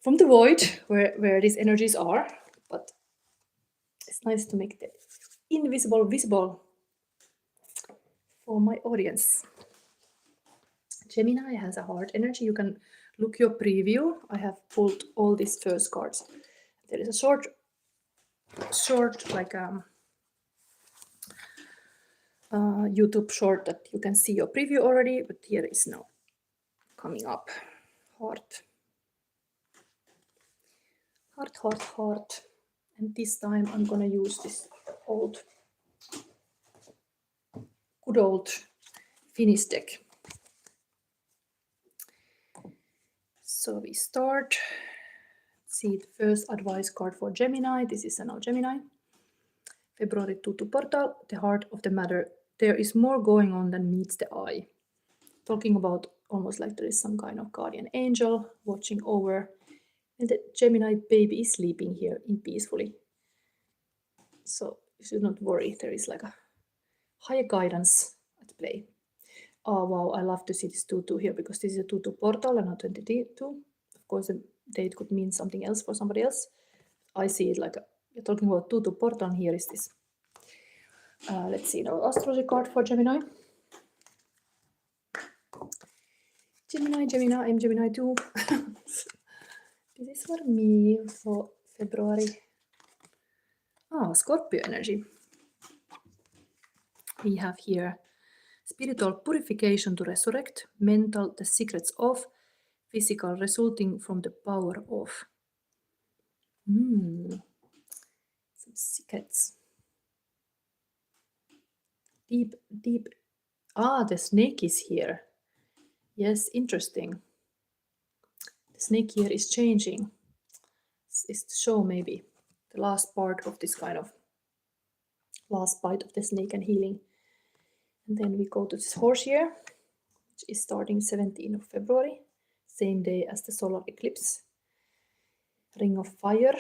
from the void where these energies are. But it's nice to make the invisible visible for my audience. Gemini has a heart energy. You can look your preview. I have pulled all these first cards. There is a short like YouTube short that you can see your preview already, but here is now coming up. Heart. And this time I'm gonna use this good old Finnish deck. So we start. See the first advice card for Gemini. This is now Gemini. February 2 portal, the heart of the matter. There is more going on than meets the eye. Talking about almost like there is some kind of guardian angel watching over, and the Gemini baby is sleeping here in peacefully. So you should not worry, there is like a higher guidance at play. Oh wow, I love to see this 2-2 here because this is a 2-2 portal and not 22. Of course, the date could mean something else for somebody else. I see it like you're talking about Tutu Portal. Here is this. Let's see now, astrology card for Gemini. Gemini, I'm Gemini too. This is for me for February. Scorpio energy. We have here spiritual purification to resurrect, mental, the secrets of, physical, resulting from the power of. Some secrets. Deep. The snake is here. Yes, interesting. The snake here is changing. It's to show maybe the last part of this kind of last bite of the snake and healing. And then we go to this horse here, which is starting 17th of February, same day as the solar eclipse. Ring of fire.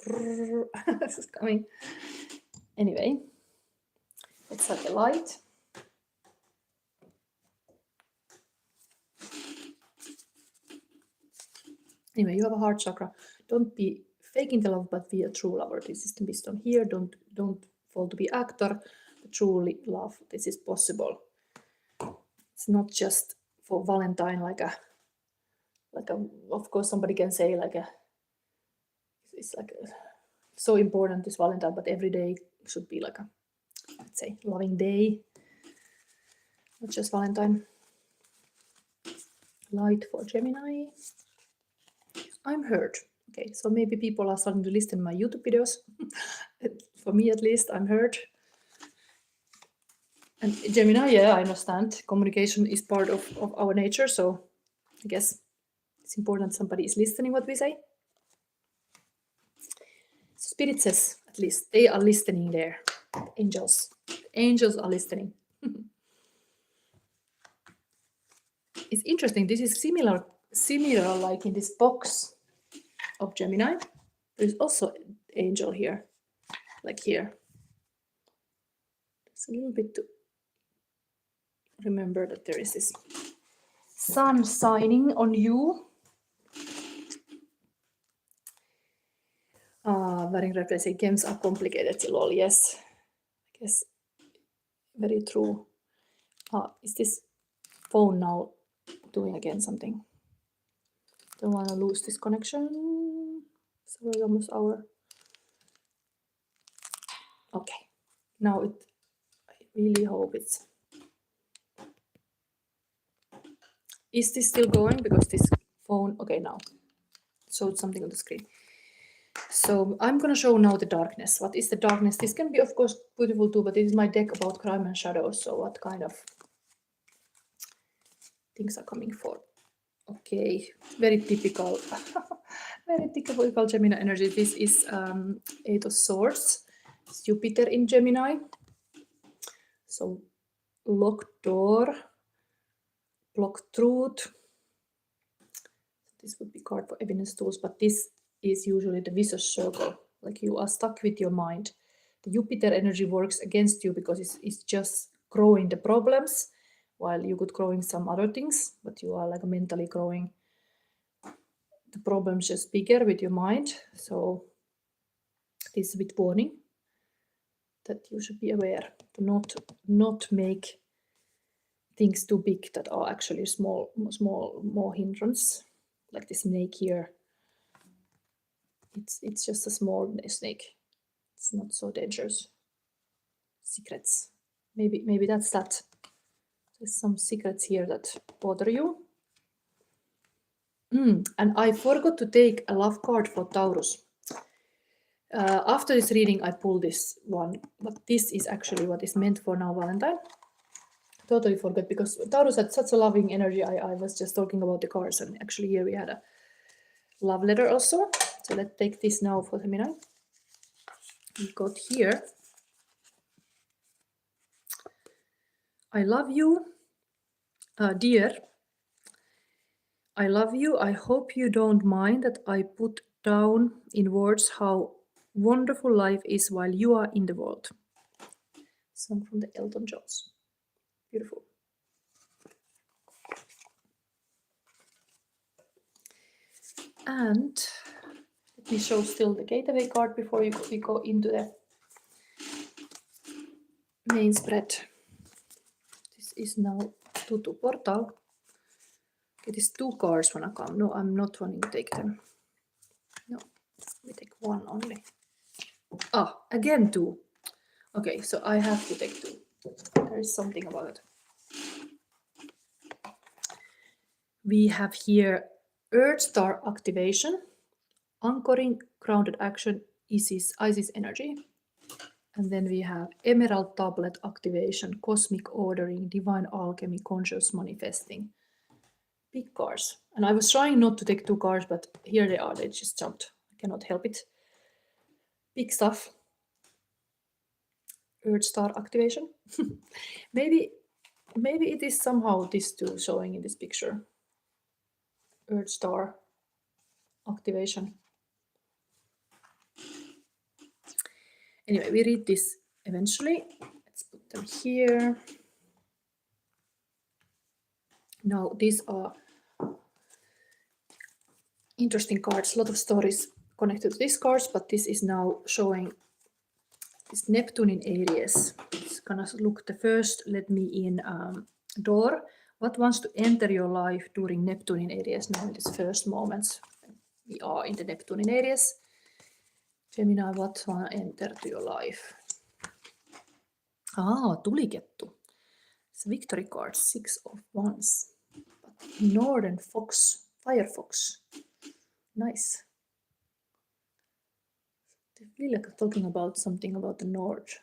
This is coming. Anyway, let's have the light. Anyway, you have a heart chakra. Don't be faking the love, but be a true lover. This is the wisdom here. Don't fall to be actor, but truly love. This is possible. It's not just for Valentine like a. Of course, somebody can say it's so important this Valentine, but every day should be like a, let's say, loving day, not just Valentine. Light for Gemini. I'm heard. Okay, so maybe people are starting to listen to my YouTube videos. For me at least, I'm heard. And Gemini, yeah, I understand. Communication is part of our nature, so I guess it's important somebody is listening what we say. So Spirit says, at least, they are listening there. Angels. Angels are listening. It's interesting. This is similar like in this box of Gemini. There's also angel here, like here. It's a little bit to remember that there is this sun shining on you. Wearing replacing games are complicated, lol. Yes, I guess very true. Is this phone now doing again something? Don't want to lose this connection. Sorry, almost hour. Okay, now I really hope it's. Is this still going? Because this phone, okay, now showed something on the screen. So I'm gonna show now the darkness. What is the darkness? This can be, of course, beautiful too, but this is my deck about crime and shadows. So what kind of things are coming for? Okay, very typical, very typical Gemini energy. This is 8 of Swords, it's Jupiter in Gemini. So locked door, blocked truth. This would be card for evidence tools, but this is usually the vicious circle. Like you are stuck with your mind. The Jupiter energy works against you because it's just growing the problems, while you could growing some other things, but you are like mentally growing the problems just bigger with your mind. So this is a bit warning that you should be aware to not make things too big that are actually small, more hindrance. Like this snake here. It's just a small snake. It's not so dangerous. Secrets. Maybe that's that. There's some secrets here that bother you. And I forgot to take a love card for Taurus. After this reading, I pulled this one, but this is actually what is meant for now Valentine. Totally forgot because Taurus had such a loving energy. I was just talking about the cards, and actually here we had a love letter also. So let's take this now for Gemini. We got here. I love you, dear. I love you. I hope you don't mind that I put down in words how wonderful life is while you are in the world. Song from the Elton Johns. Beautiful. And let me show still the gateway card before we go into the main spread. This is now Tutu Portal. It is 2 cards wanna come. No, I'm not wanting to take them. No, we take 1 only. Ah, again 2. Okay, so I have to take 2. There is something about it. We have here Earth Star activation, anchoring, grounded action, Isis energy. And then we have Emerald Tablet activation, cosmic ordering, divine alchemy, conscious manifesting. Big cards. And I was trying not to take 2 cards, but here they are. They just jumped. I cannot help it. Big stuff. Earth Star activation. maybe it is somehow this too showing in this picture. Earth Star activation. Anyway, we read this eventually. Let's put them here. Now, these are interesting cards. A lot of stories connected to these cards, but this is now showing this Neptune in Aries. It's gonna look the first let me in door. What wants to enter your life during Neptune in Aries now in these first moments? We are in the Neptune in Aries. Gemini, what wanna enter to your life? Tulikettu. It's victory card, 6 of Wands. Northern Fox, Firefox. Nice. They feel like talking about something about the North.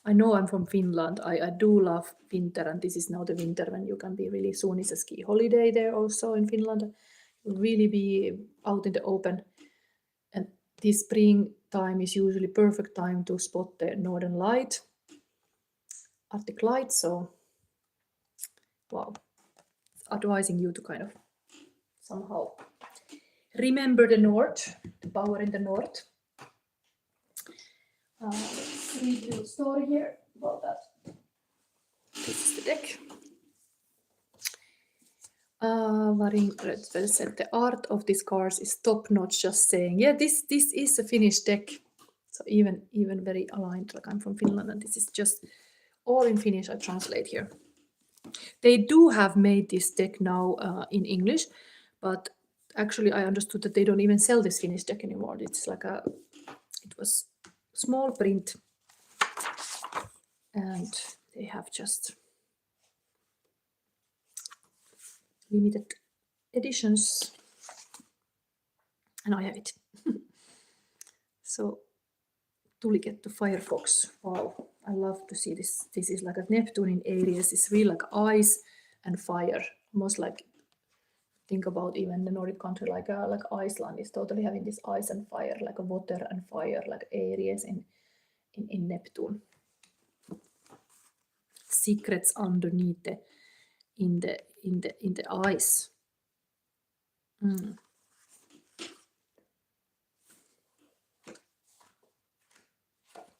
I know I'm from Finland. I do love winter, and this is now the winter when you can be really soon is a ski holiday there also in Finland. You'll really be out in the open. And this spring time is usually perfect time to spot the northern light, Arctic light. So, wow, advising you to kind of somehow remember the north, the power in the north. Let's read a little story here about that. This is the deck. Varin Rödtvel said the art of these cards is top notch. Just saying, yeah, this is a Finnish deck, so even very aligned. Like I'm from Finland, and this is just all in Finnish. I translate here. They do have made this deck now in English, but actually I understood that they don't even sell this Finnish deck anymore. It's like it was small print, and they have just limited editions, and I have it. So Tulikettu Firefox. Wow, I love to see this. This is like a Neptune in Aries. It's really like ice and fire. Almost like think about even the Nordic country like Iceland is totally having this ice and fire, like a water and fire, like Aries in Neptune. Secrets underneath in the ice.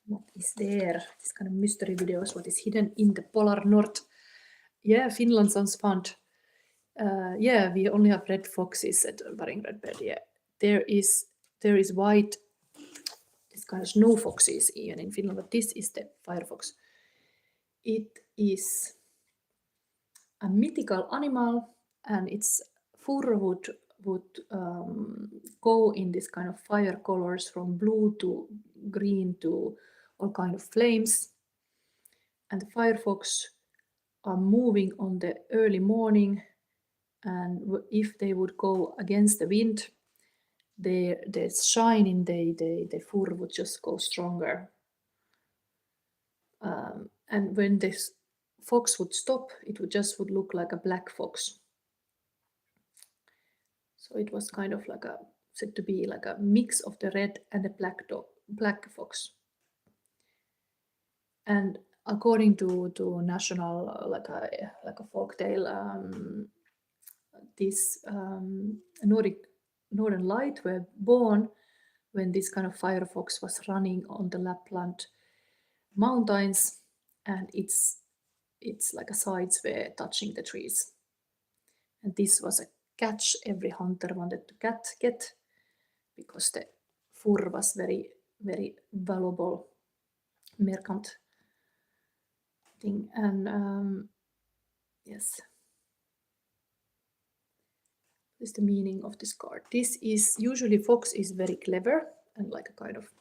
What is there? This kind of mystery videos, what is hidden in the polar north? Yeah, Finland sounds fun. Yeah, we only have red foxes at Varing Redbed. Yeah, there is white, this kind of snow foxes even in Finland, but this is the firefox. It is a mythical animal, and its fur would go in this kind of fire colors from blue to green to all kind of flames. And the firefox are moving on the early morning, and if they would go against the wind, the shine in the fur would just go stronger. And when this fox would stop, it would look like a black fox. So it was kind of like said to be like a mix of the red and the black fox. And according to national like a folktale, this northern light were born when this kind of firefox was running on the Lapland mountains, and its like a sides were touching the trees. And this was a catch every hunter wanted to get, because the fur was very, very valuable merchant thing. And yes, this is the meaning of this card. This is usually fox is very clever and like a kind of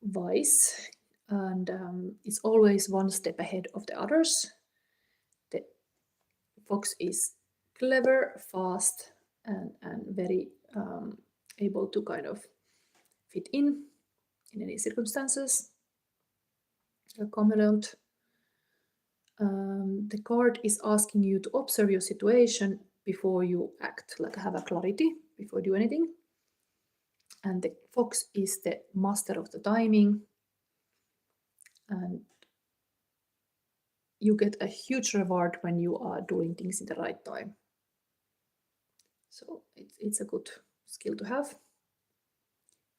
wise, and it's always one step ahead of the others. The fox is clever, fast, and very able to kind of fit in any circumstances. A chameleon. The card is asking you to observe your situation before you act, like have a clarity before you do anything. And the fox is the master of the timing, and you get a huge reward when you are doing things in the right time. So it's a good skill to have.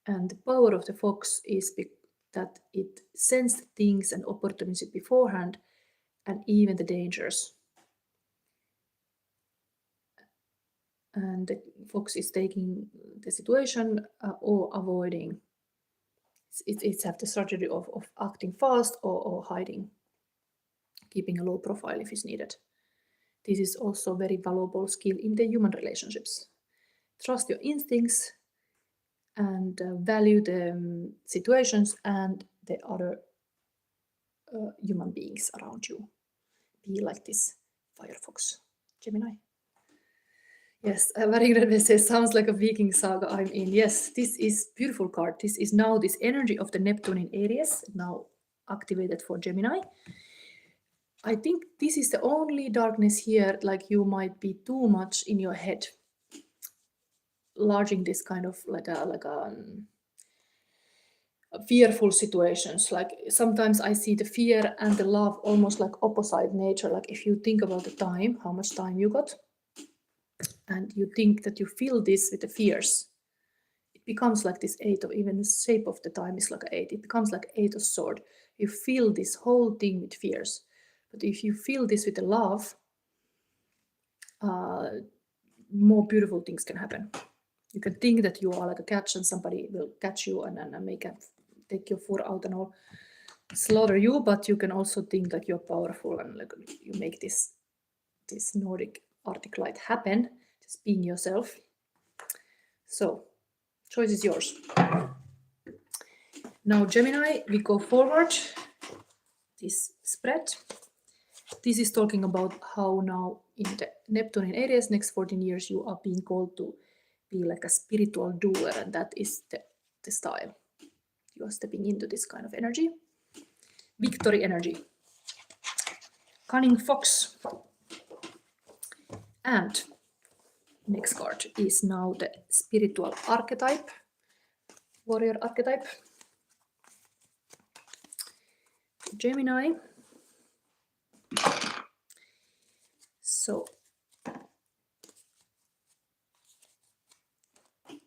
And the power of the fox is that it sensed things and opportunities beforehand, and even the dangers. And the fox is taking the situation or avoiding. It's have the strategy of acting fast or hiding, keeping a low profile if it's needed. This is also a very valuable skill in the human relationships. Trust your instincts and value the situations and the other human beings around you. Be like this firefox, Gemini. Yes, Varingred says, sounds like a Viking saga I'm in. Yes, this is beautiful card. This is now this energy of the Neptune in Aries, now activated for Gemini. I think this is the only darkness here, like you might be too much in your head, larging this kind of like a fearful situations. Like sometimes I see the fear and the love almost like opposite nature. Like if you think about the time, how much time you got, and you think that you feel this with the fears, it becomes like this eight, or even the shape of the time is like an eight. It becomes like eight of sword. You feel this whole thing with fears. But if you feel this with the love, more beautiful things can happen. You can think that you are like a catch and somebody will catch you and take your fur out and all slaughter you, but you can also think that you're powerful and like you make this Nordic Arctic light happen, just being yourself. So choice is yours. Now Gemini, we go forward this spread. This is talking about how now in the Neptune in Aries next 14 years you are being called to be like a spiritual doer, and that is the style. You are stepping into this kind of energy. Victory energy. Cunning fox. And next card is now the spiritual archetype, warrior archetype. Gemini. So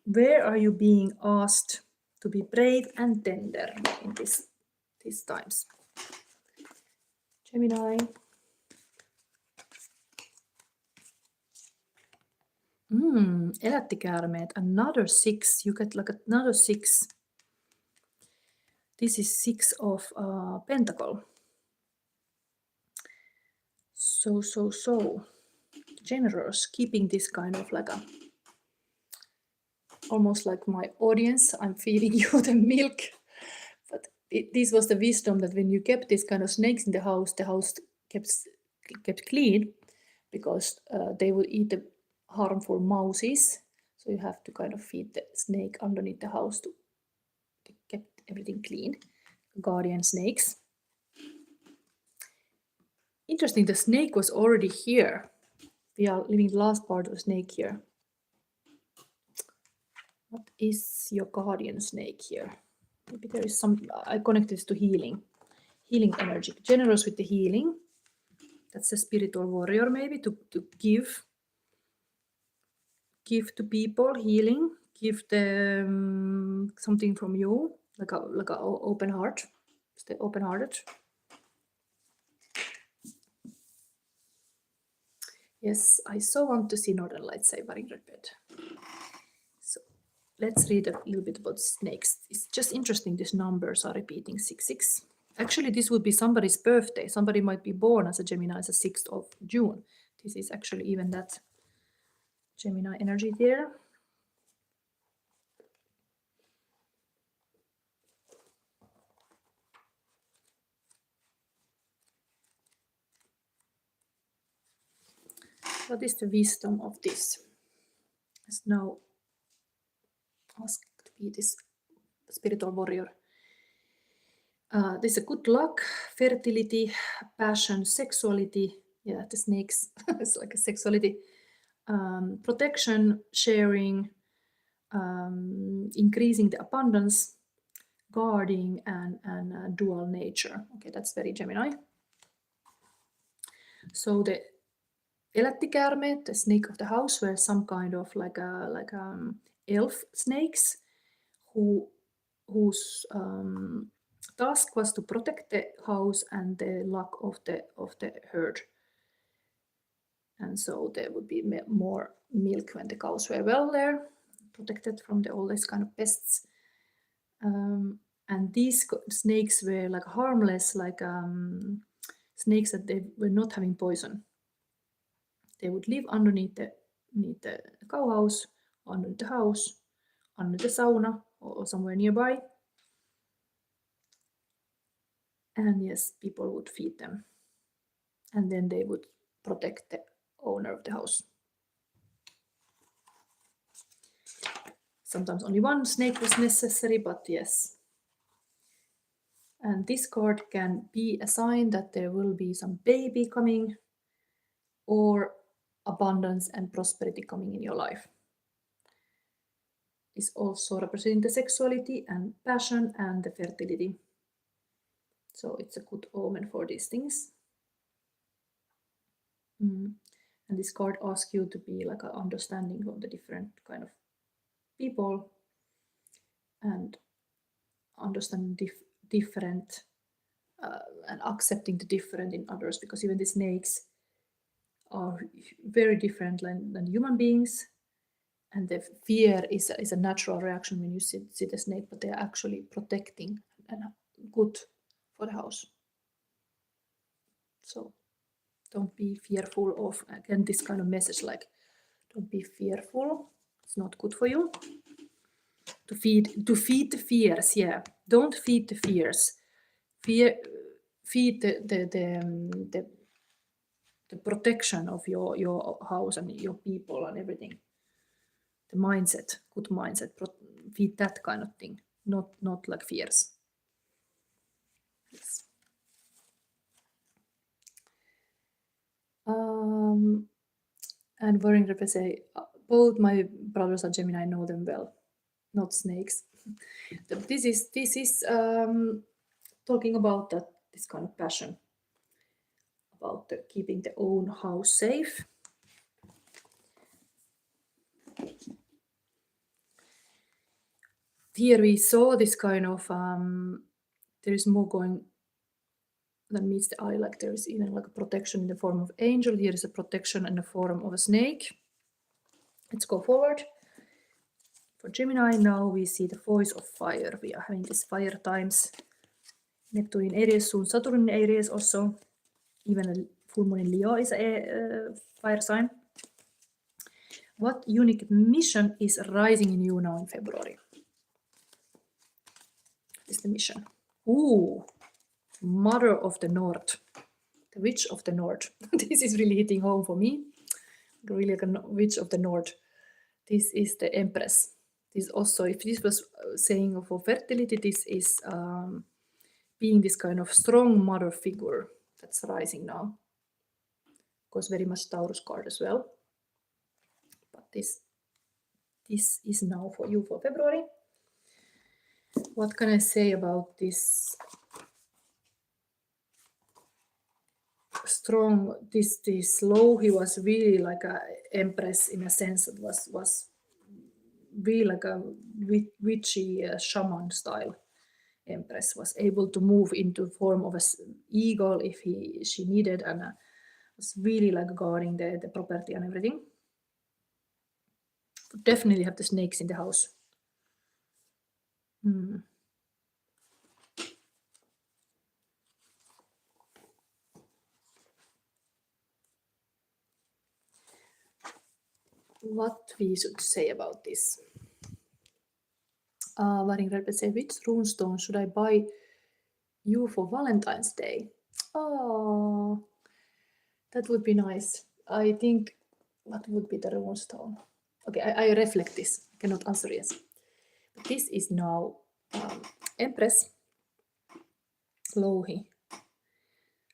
where are you being asked to be brave and tender in these times? Gemini. Elättikäärmeet, another 6. You get like another 6. This is 6 of pentacle. So generous, keeping this kind of like a, almost like my audience, I'm feeding you the milk. But this was the wisdom that when you kept this kind of snakes in the house kept clean, because they would eat the harmful mouses. So you have to kind of feed the snake underneath the house to keep everything clean. Guardian snakes. Interesting, the snake was already here. We are living the last part of the snake here. What is your guardian snake here? Maybe there is some, I connect this to healing. Healing energy. Generous with the healing. That's a spiritual warrior maybe, to give to people healing. Give them something from you, like a open heart. Stay open-hearted. Yes, I so want to see Northern Lights, say Varingred bed. So let's read a little bit about snakes. It's just interesting, these numbers are repeating 6, 6. Actually, this would be somebody's birthday. Somebody might be born as a Gemini as the 6th of June. This is actually even that Gemini energy there. What is the wisdom of this? Let's now ask to be this spiritual warrior. This is a good luck, fertility, passion, sexuality. Yeah, the snakes, it's like a sexuality. Protection, sharing, increasing the abundance, guarding, and dual nature. Okay, that's very Gemini. So the elättikäärme, the snake of the house, were some kind of like elf snakes whose task was to protect the house and the luck of the herd. And so there would be more milk when the cows were well there, protected from all these kind of pests. And these snakes were like harmless, like snakes that they were not having poison. They would live underneath the cow house, underneath the house, under the sauna, or somewhere nearby. And yes, people would feed them. And then they would protect the owner of the house. Sometimes only one snake was necessary, but yes. And this card can be a sign that there will be some baby coming or abundance and prosperity coming in your life. It's also representing the sexuality and passion and the fertility. So it's a good omen for these things. And this card asks you to be like an understanding of the different kind of people and understanding different and accepting the different in others, because even the snakes are very different than human beings, and the fear is a natural reaction when you see the snake, but they're actually protecting and good for the house. So don't be fearful of, again, this kind of message, like don't be fearful, it's not good for you. To feed the fears, yeah. Don't feed the fears. Feed the protection of your house and your people and everything. The mindset, good mindset. Feed that kind of thing, not like fears. Yes. And Warren Repe say, both my brothers are Gemini, I know them well, not snakes. This is talking about this kind of passion, about keeping the own house safe. Here we saw this kind of, there is more going than meets the eye, like there is even like a protection in the form of angel. Here is a protection in the form of a snake. Let's go forward. For Gemini, now we see the voice of fire. We are having these fire times. Neptune in Aries, soon Saturn in Aries also. Even a full moon in Leo is a fire sign. What unique mission is rising in you now in February? Is the mission? Ooh, Mother of the North, the Witch of the North. This is really hitting home for me. Really like a Witch of the North. This is the Empress. This also, if this was saying for fertility, this is being this kind of strong mother figure that's rising now. Of course, very much Taurus card as well. But this is now for you for February. What can I say about this strong, this low? He was really like a empress in a sense that was really like a witchy shaman style empress, was able to move into form of an eagle if she needed, and Was really like guarding the property and everything. Would definitely have the snakes in the house. What we should say about this? Varing Red say, which runestone should I buy you for Valentine's Day? Oh, that would be nice. I think, what would be the runestone? Okay, I reflect this. I cannot answer yes. But this is now Empress Louhi.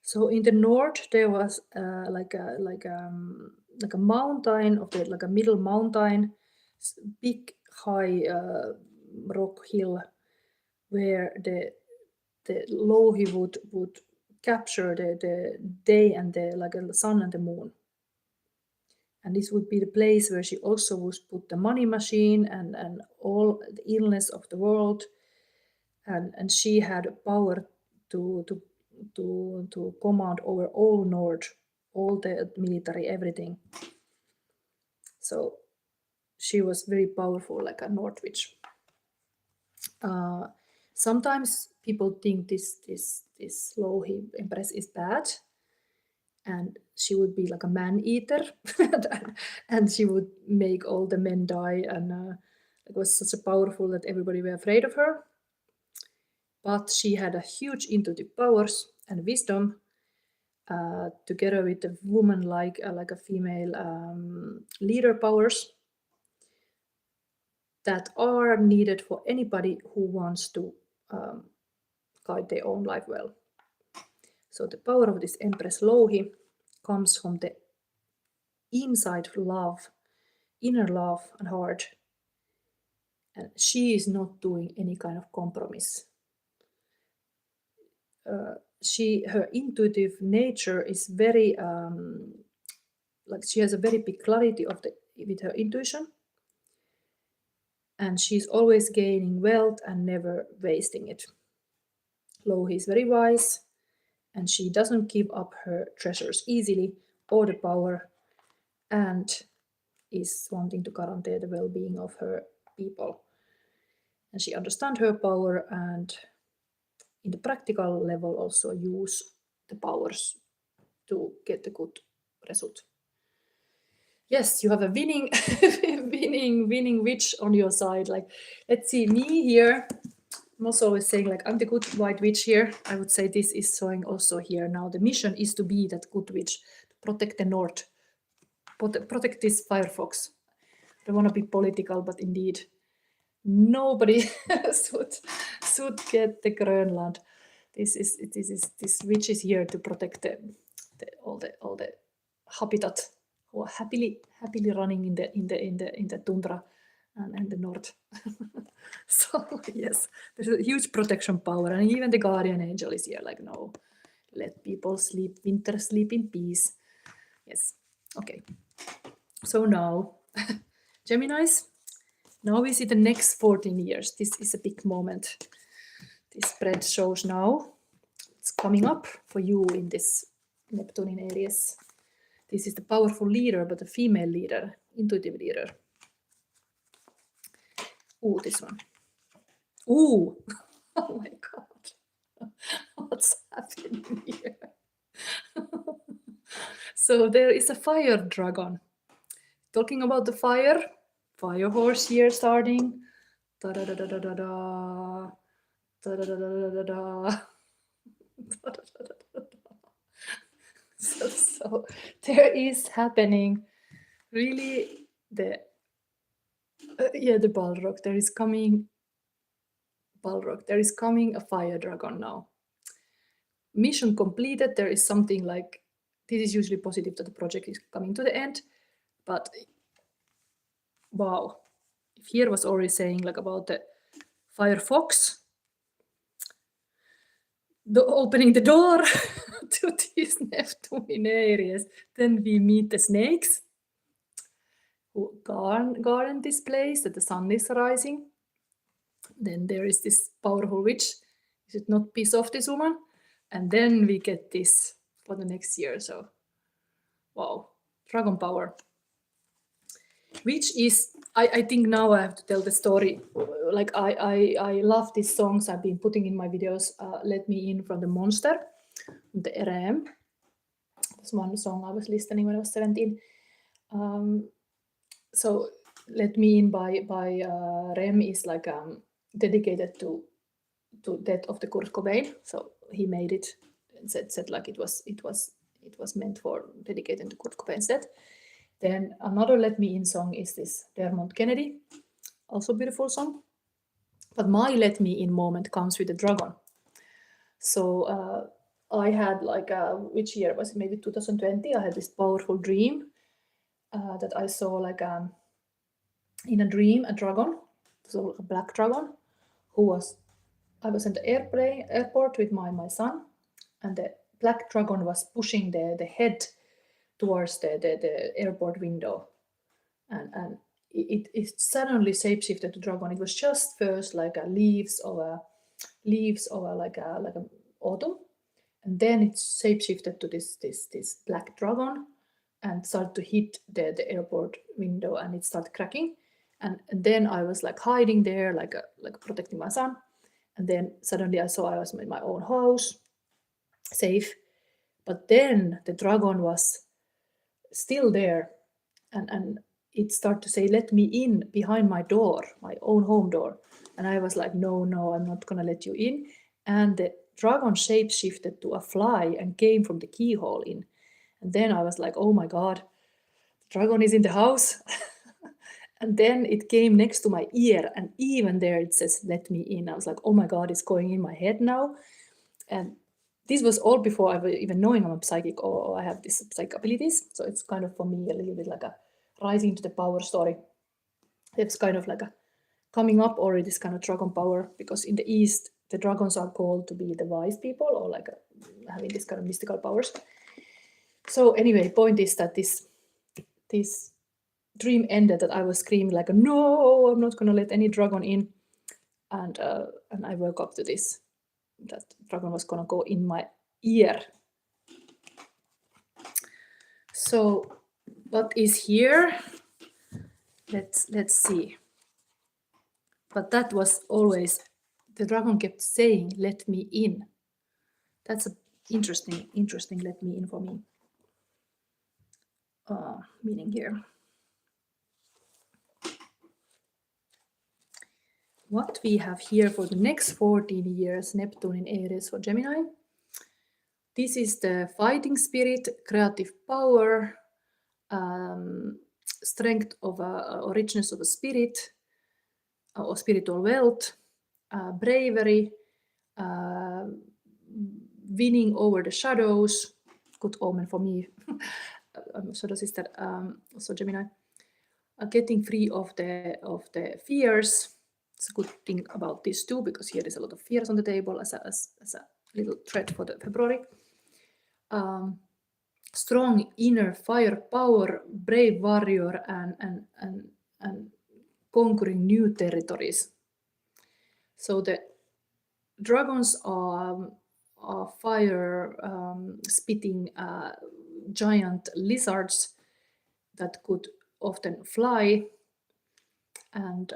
So in the north there was like a mountain of the like a middle mountain, big high rock hill, where the Louhi would capture the day and the like the sun and the moon. And this would be the place where she also would put the money machine and all the illness of the world. And she had power to command over all North, all the military, everything. So she was very powerful, like a North witch. Sometimes people think this Louhi Empress is bad, and she would be like a man-eater, and she would make all the men die, and it was such a powerful that everybody were afraid of her. But she had a huge intuitive powers and wisdom, together with the woman like a female leader powers that are needed for anybody who wants to guide their own life well. So the power of this Empress Louhi comes from the inside love, inner love and heart. And she is not doing any kind of compromise. Her intuitive nature is very like she has a very big clarity with her intuition, and she's always gaining wealth and never wasting it. Louhi is very wise, and she doesn't give up her treasures easily or the power, and is wanting to guarantee the well-being of her people. And she understands her power, and in the practical level also use the powers to get a good result. Yes, you have a winning witch on your side. Like, let's see, me here, I'm also always saying like I'm the good white witch here. I would say this is showing also here now. The mission is to be that good witch, to protect the north, protect this firefox. I don't want to be political, but indeed, nobody should get the Grönland. This witch is here to protect all the habitat who are happily running in the tundra and the north. So yes, there's a huge protection power, and even the guardian angel is here. Like, no, let people sleep, winter sleep in peace. Yes, okay. So now, Geminis. Now we see the next 14 years. This is a big moment. This spread shows now. It's coming up for you in this Neptune in Aries. This is the powerful leader, but a female leader, intuitive leader. Ooh, this one. Ooh, oh my God. What's happening here? So there is a fire dragon. Talking about the fire horse here starting. Da-da-da-da-da-da. Da-da-da-da-da-da. So there is happening really the Balrog. There is coming Balrog. There is coming a fire dragon now. Mission completed. There is something like, this is usually positive that the project is coming to the end, but wow, if here was already saying like about the firefox, opening the door to this Neptune in Aries, then we meet the snakes who guard this place that the sun is rising. Then there is this powerful witch. You should not piss off this woman. And then we get this for the next year. So Wow, dragon power. Which is, I think now I have to tell the story. Like I love these songs I've been putting in my videos. Let Me In from the Monster, the RM. That's one song I was listening when I was 17. So Let Me In by Rem is like dedicated to death of the Kurt Cobain. So he made it and said like it was meant for dedicating to Kurt Cobain's death. Then another Let Me In song is this Dermot Kennedy, also beautiful song. But my Let Me In moment comes with the dragon. So I had like which year was it? Maybe 2020. I had this powerful dream that I saw like in a dream a dragon, so a black dragon, who was I was in the airport with my son, and the black dragon was pushing the head towards the airport window, and it suddenly shapeshifted to dragon. It was just first like a leaves of a like a autumn, and then it shapeshifted to this black dragon and started to hit the airport window, and it started cracking. And then I was like hiding there, like protecting my son. And then suddenly I saw I was in my own house, safe. But then the dragon was still there, and it started to say, "Let me in," behind my door, my own home door. And I was like, "No, no, I'm not gonna let you in." And the dragon shape shifted to a fly and came from the keyhole in. And then I was like, "Oh my god, the dragon is in the house." And then it came next to my ear, and even there it says, "Let me in." I was like, "Oh my god, it's going in my head now." And this was all before I was even knowing I'm a psychic or I have these psychic abilities. So it's kind of for me a little bit like a rising to the power story. It's kind of like a coming up already this kind of dragon power, because in the East the dragons are called to be the wise people or like having this kind of mystical powers. So anyway, point is that this dream ended that I was screaming like, "No, I'm not gonna let any dragon in," and I woke up to this, that dragon was gonna go in my ear. So what is here? Let's see. But that was always, the dragon kept saying, "Let me in." That's a interesting "let me in" for me. Meaning here. What we have here for the next 14 years, Neptune in Aries for Gemini. This is the fighting spirit, creative power, strength of or richness of a spirit, or spiritual wealth, bravery, winning over the shadows. Good omen for me. I'm a shadow sister, also Gemini. Getting free of the fears. It's a good thing about this too, because here is a lot of fears on the table as a little threat for the February. Strong inner firepower, brave warrior, and conquering new territories. So the dragons are fire spitting giant lizards that could often fly, and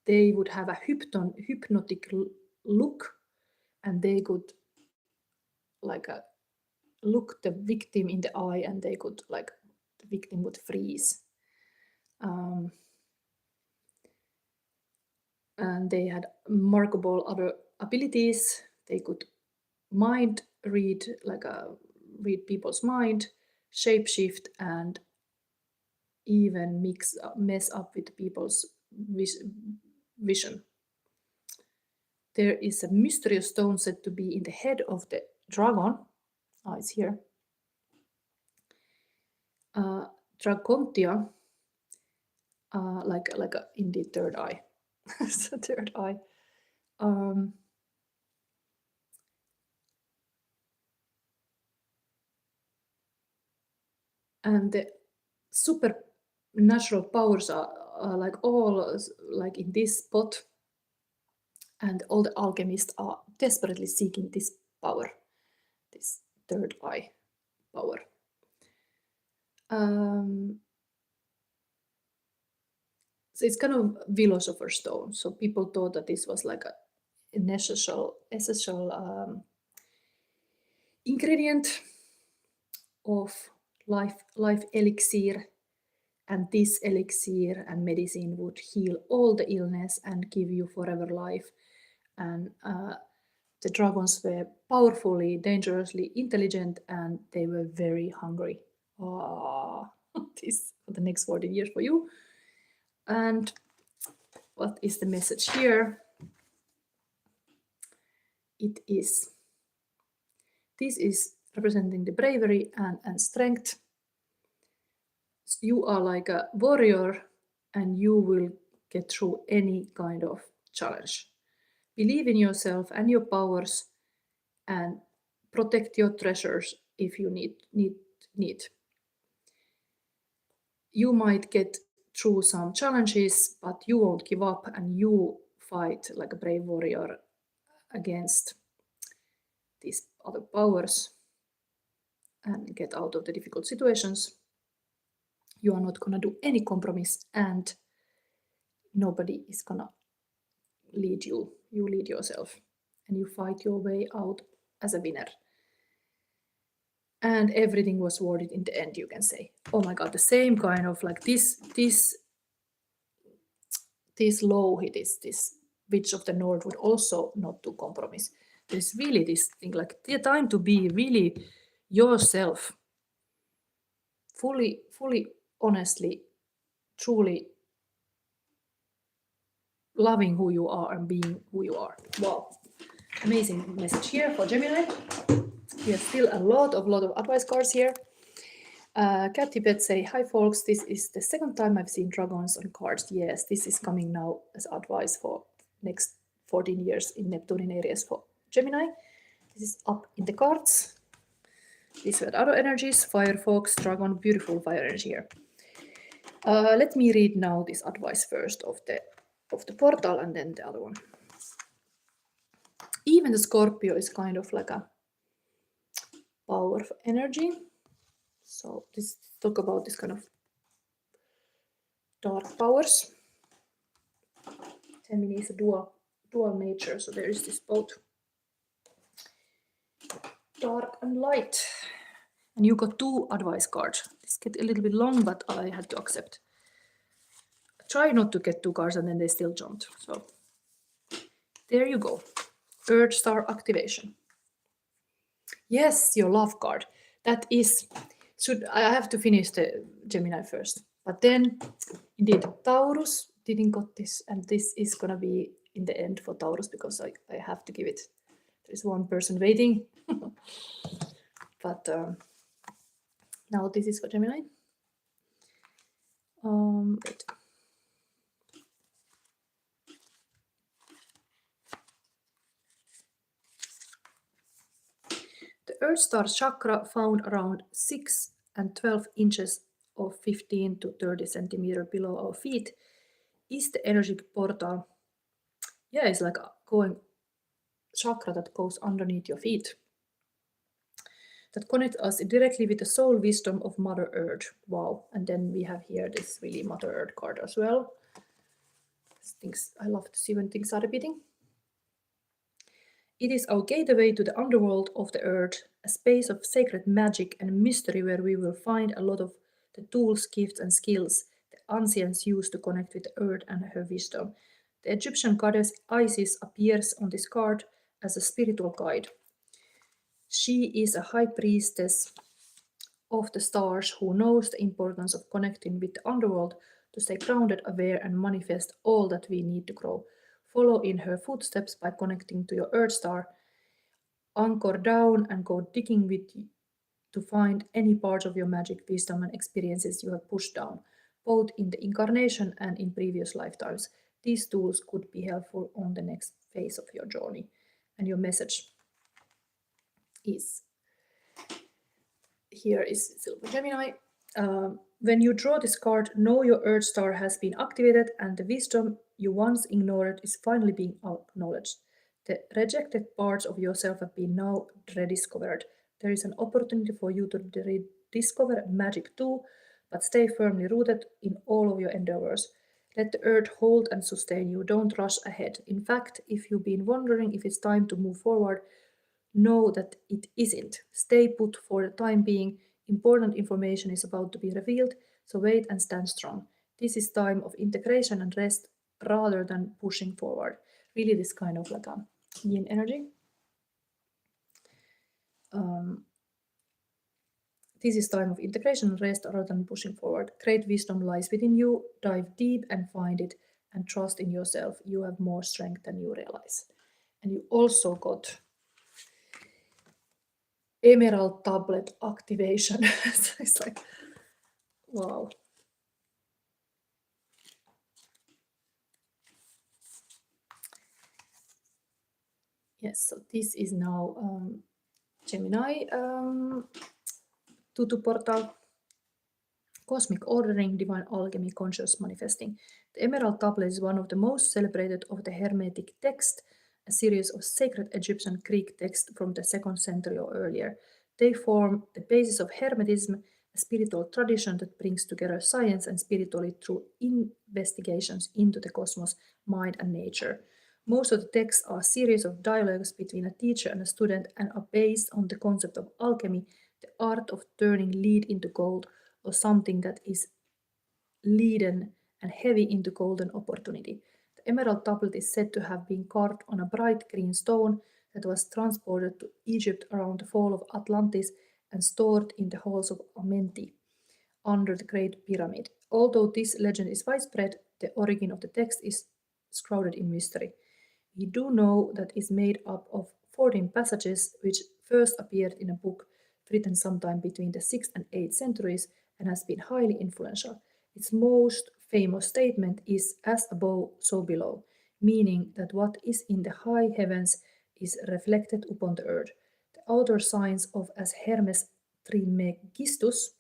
they would have a hypnotic look, and they could like look the victim in the eye, and they could like the victim would freeze. And they had remarkable other abilities. They could mind read, like read people's mind, shapeshift, and even mess up with people's vision. There is a mysterious stone said to be in the head of the dragon. It's here. Dragontia, like in the third eye. It's the third eye. And the supernatural powers are like all like in this spot, and all the alchemists are desperately seeking this power, this third eye power. So it's kind of philosopher's stone. So people thought that this was like a essential ingredient of life elixir, and this elixir and medicine would heal all the illness and give you forever life. And the dragons were powerfully, dangerously intelligent, and they were very hungry. Ah, this for the next 14 years for you. And what is the message here? This is representing the bravery and strength. You are like a warrior and you will get through any kind of challenge. Believe in yourself and your powers and protect your treasures if you need. You might get through some challenges, but you won't give up and you fight like a brave warrior against these other powers and get out of the difficult situations. You are not gonna do any compromise and nobody is gonna lead you. You lead yourself and you fight your way out as a winner. And everything was worth it in the end, you can say. Oh my god, the same kind of like this Louhi, this witch of the north would also not do compromise. There's really this thing like the time to be really yourself, fully honestly, truly loving who you are and being who you are. Wow, amazing message here for Gemini. We have still a lot of advice cards here. Cat Tibet say, hi folks, this is the second time I've seen dragons on cards. Yes, this is coming now as advice for next 14 years in Neptune in Aries for Gemini. This is up in the cards. These were the other energies, fire, fox, dragon, beautiful fire energy here. Let me read now this advice first of the portal and then the other one. Even the Scorpio is kind of like a powerful energy. So this talk about this kind of dark powers. Gemini is a dual nature, so there is this both dark and light. And you got 2 advice cards. This get a little bit long, but I had to accept. Try not to get 2 cards and then they still jumped. So there you go. Earth Star activation. Yes, your love card. That is, I have to finish the Gemini first. But then, indeed, Taurus didn't got this, and this is gonna be in the end for Taurus because I have to give it. There's one person waiting. But now this is for Gemini. Wait. The Earth Star chakra found around 6 and 12 inches or 15 to 30 centimeters below our feet is the energetic portal. Yeah, it's like a going chakra that goes underneath your feet. That connects us directly with the soul wisdom of Mother Earth. Wow. And then we have here this really Mother Earth card as well. Things I love to see when things are repeating. It is our gateway to the underworld of the earth, a space of sacred magic and mystery where we will find a lot of the tools, gifts, and skills the ancients used to connect with the earth and her wisdom. The Egyptian goddess Isis appears on this card as a spiritual guide. She is a high priestess of the stars who knows the importance of connecting with the underworld to stay grounded, aware, and manifest all that we need to grow. Follow in her footsteps by connecting to your Earth Star. Anchor down and go digging with you to find any parts of your magic, wisdom, and experiences you have pushed down, both in the incarnation and in previous lifetimes. These tools could be helpful on the next phase of your journey. And your message is here is Silver Gemini. When you draw this card, know your Earth Star has been activated and the wisdom you once ignored is finally being acknowledged. The rejected parts of yourself have been now rediscovered. There is an opportunity for you to discover magic too, but stay firmly rooted in all of your endeavors. Let the earth hold and sustain you. Don't rush ahead. In fact, if you've been wondering if it's time to move forward, know that it isn't. Stay put for the time being. Important information is about to be revealed, so wait and stand strong. This is time of integration and rest rather than pushing forward. Really, this kind of like a yin energy. This is time of integration and rest rather than pushing forward. Great wisdom lies within you. Dive deep and find it, and trust in yourself. You have more strength than you realize. And you also got Emerald Tablet activation. So it's like, wow. Yes, so this is now Gemini Tutu portal. Cosmic ordering, divine alchemy, conscious manifesting. The Emerald Tablet is one of the most celebrated of the Hermetic text, a series of sacred Egyptian Greek texts from the 2nd century or earlier. They form the basis of Hermetism, a spiritual tradition that brings together science and spirituality through investigations into the cosmos, mind, and nature. Most of the texts are a series of dialogues between a teacher and a student and are based on the concept of alchemy, the art of turning lead into gold, or something that is leaden and heavy into golden opportunity. The Emerald Tablet is said to have been carved on a bright green stone that was transported to Egypt around the fall of Atlantis and stored in the halls of Amenti under the Great Pyramid. Although this legend is widespread, the origin of the text is shrouded in mystery. We do know that it's made up of 14 passages which first appeared in a book written sometime between the 6th and 8th centuries and has been highly influential. Its most famous statement is as above, so below, meaning that what is in the high heavens is reflected upon the earth. The author signs off as Hermes Trismegistus,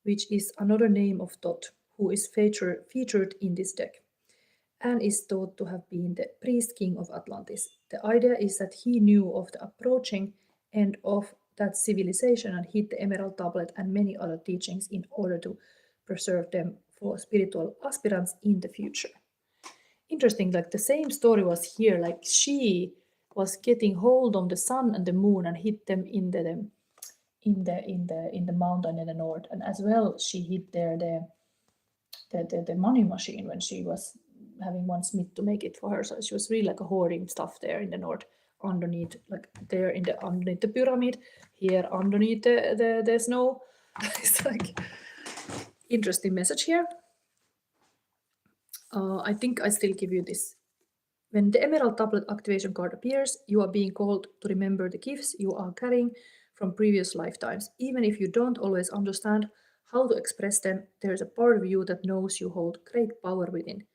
which is another name of Thoth, who is featured in this deck and is thought to have been the priest king of Atlantis. The idea is that he knew of the approaching end of that civilization and hid the Emerald Tablet and many other teachings in order to preserve them for spiritual aspirants in the future. Interesting, like the same story was here, like she was getting hold of the sun and the moon and hid them in the mountain in the north, and as well she hid there the money machine when she was having one smith to make it for her. So she was really like a hoarding stuff there in the north, underneath, like there in the underneath the pyramid, here underneath the snow. It's like interesting message here. I think I still give you this. When the Emerald Tablet activation card appears, you are being called to remember the gifts you are carrying from previous lifetimes. Even if you don't always understand how to express them, there is a part of you that knows you hold great power within.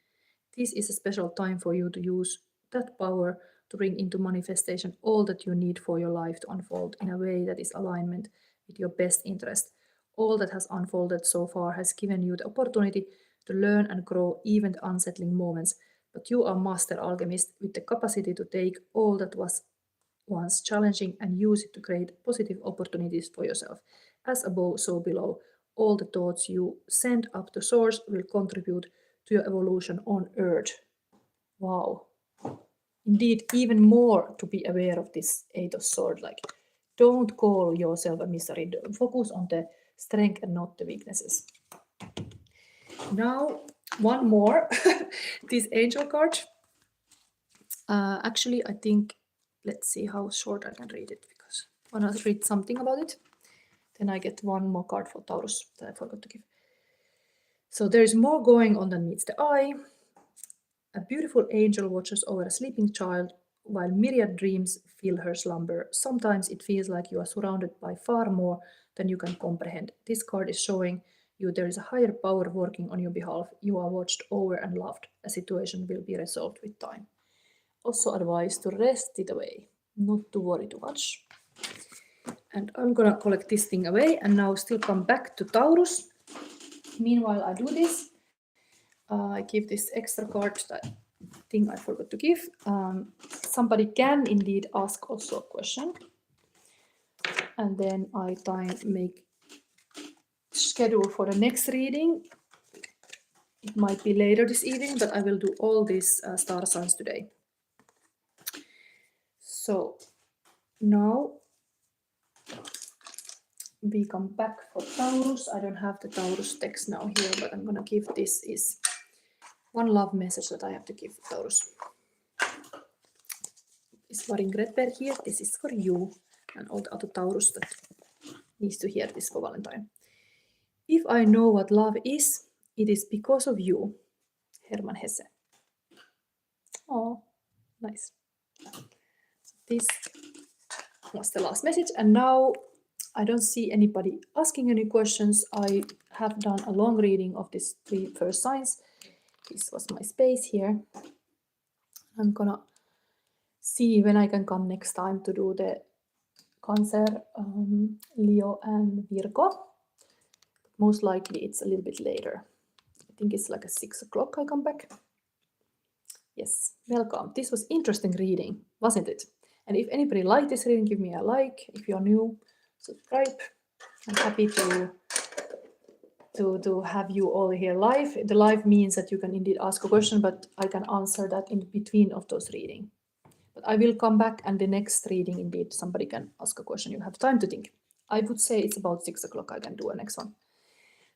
This is a special time for you to use that power to bring into manifestation all that you need for your life to unfold in a way that is alignment with your best interest. All that has unfolded so far has given you the opportunity to learn and grow even the unsettling moments, but you are master alchemist with the capacity to take all that was once challenging and use it to create positive opportunities for yourself. As above, so below. All the thoughts you send up to source will contribute to your evolution on Earth. Wow. Indeed, even more to be aware of this Eight of Swords. Like, don't call yourself a misery. Focus on the strength and not the weaknesses. Now, one more. This angel card. Actually, I think, let's see how short I can read it, because when I read something about it, then I get one more card for Taurus that I forgot to give. So there is more going on than meets the eye. A beautiful angel watches over a sleeping child while myriad dreams fill her slumber. Sometimes it feels like you are surrounded by far more than you can comprehend. This card is showing you there is a higher power working on your behalf. You are watched over and loved. A situation will be resolved with time. Also advised to rest it away, not to worry too much. And I'm gonna collect this thing away and now still come back to Taurus. Meanwhile, I do this. I give this extra card, that thing I forgot to give. Somebody can indeed ask also a question. And then I make schedule for the next reading. It might be later this evening, but I will do all these star signs today. So now we come back for Taurus. I don't have the Taurus text now here, but I'm gonna give this is one love message that I have to give Taurus. Is Varin Gretberg here? This is for you and all the other Taurus that needs to hear this for Valentine. If I know what love is, it is because of you, Herman Hesse. Oh, nice. So this was the last message, and now I don't see anybody asking any questions. I have done a long reading of these 3 first signs. This was my space here. I'm gonna see when I can come next time to do the Cancer, Leo and Virgo. Most likely it's a little bit later. I think it's like at 6 o'clock I come back. Yes, welcome. This was interesting reading, wasn't it? And if anybody liked this reading, give me a like. If you're new, subscribe. I'm happy to have you all here live. The live means that you can indeed ask a question, but I can answer that in between of those readings. But I will come back, and the next reading, indeed, somebody can ask a question. You have time to think. I would say it's about 6 o'clock I can do a next one.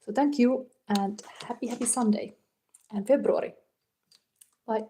So thank you, and happy Sunday and February. Bye.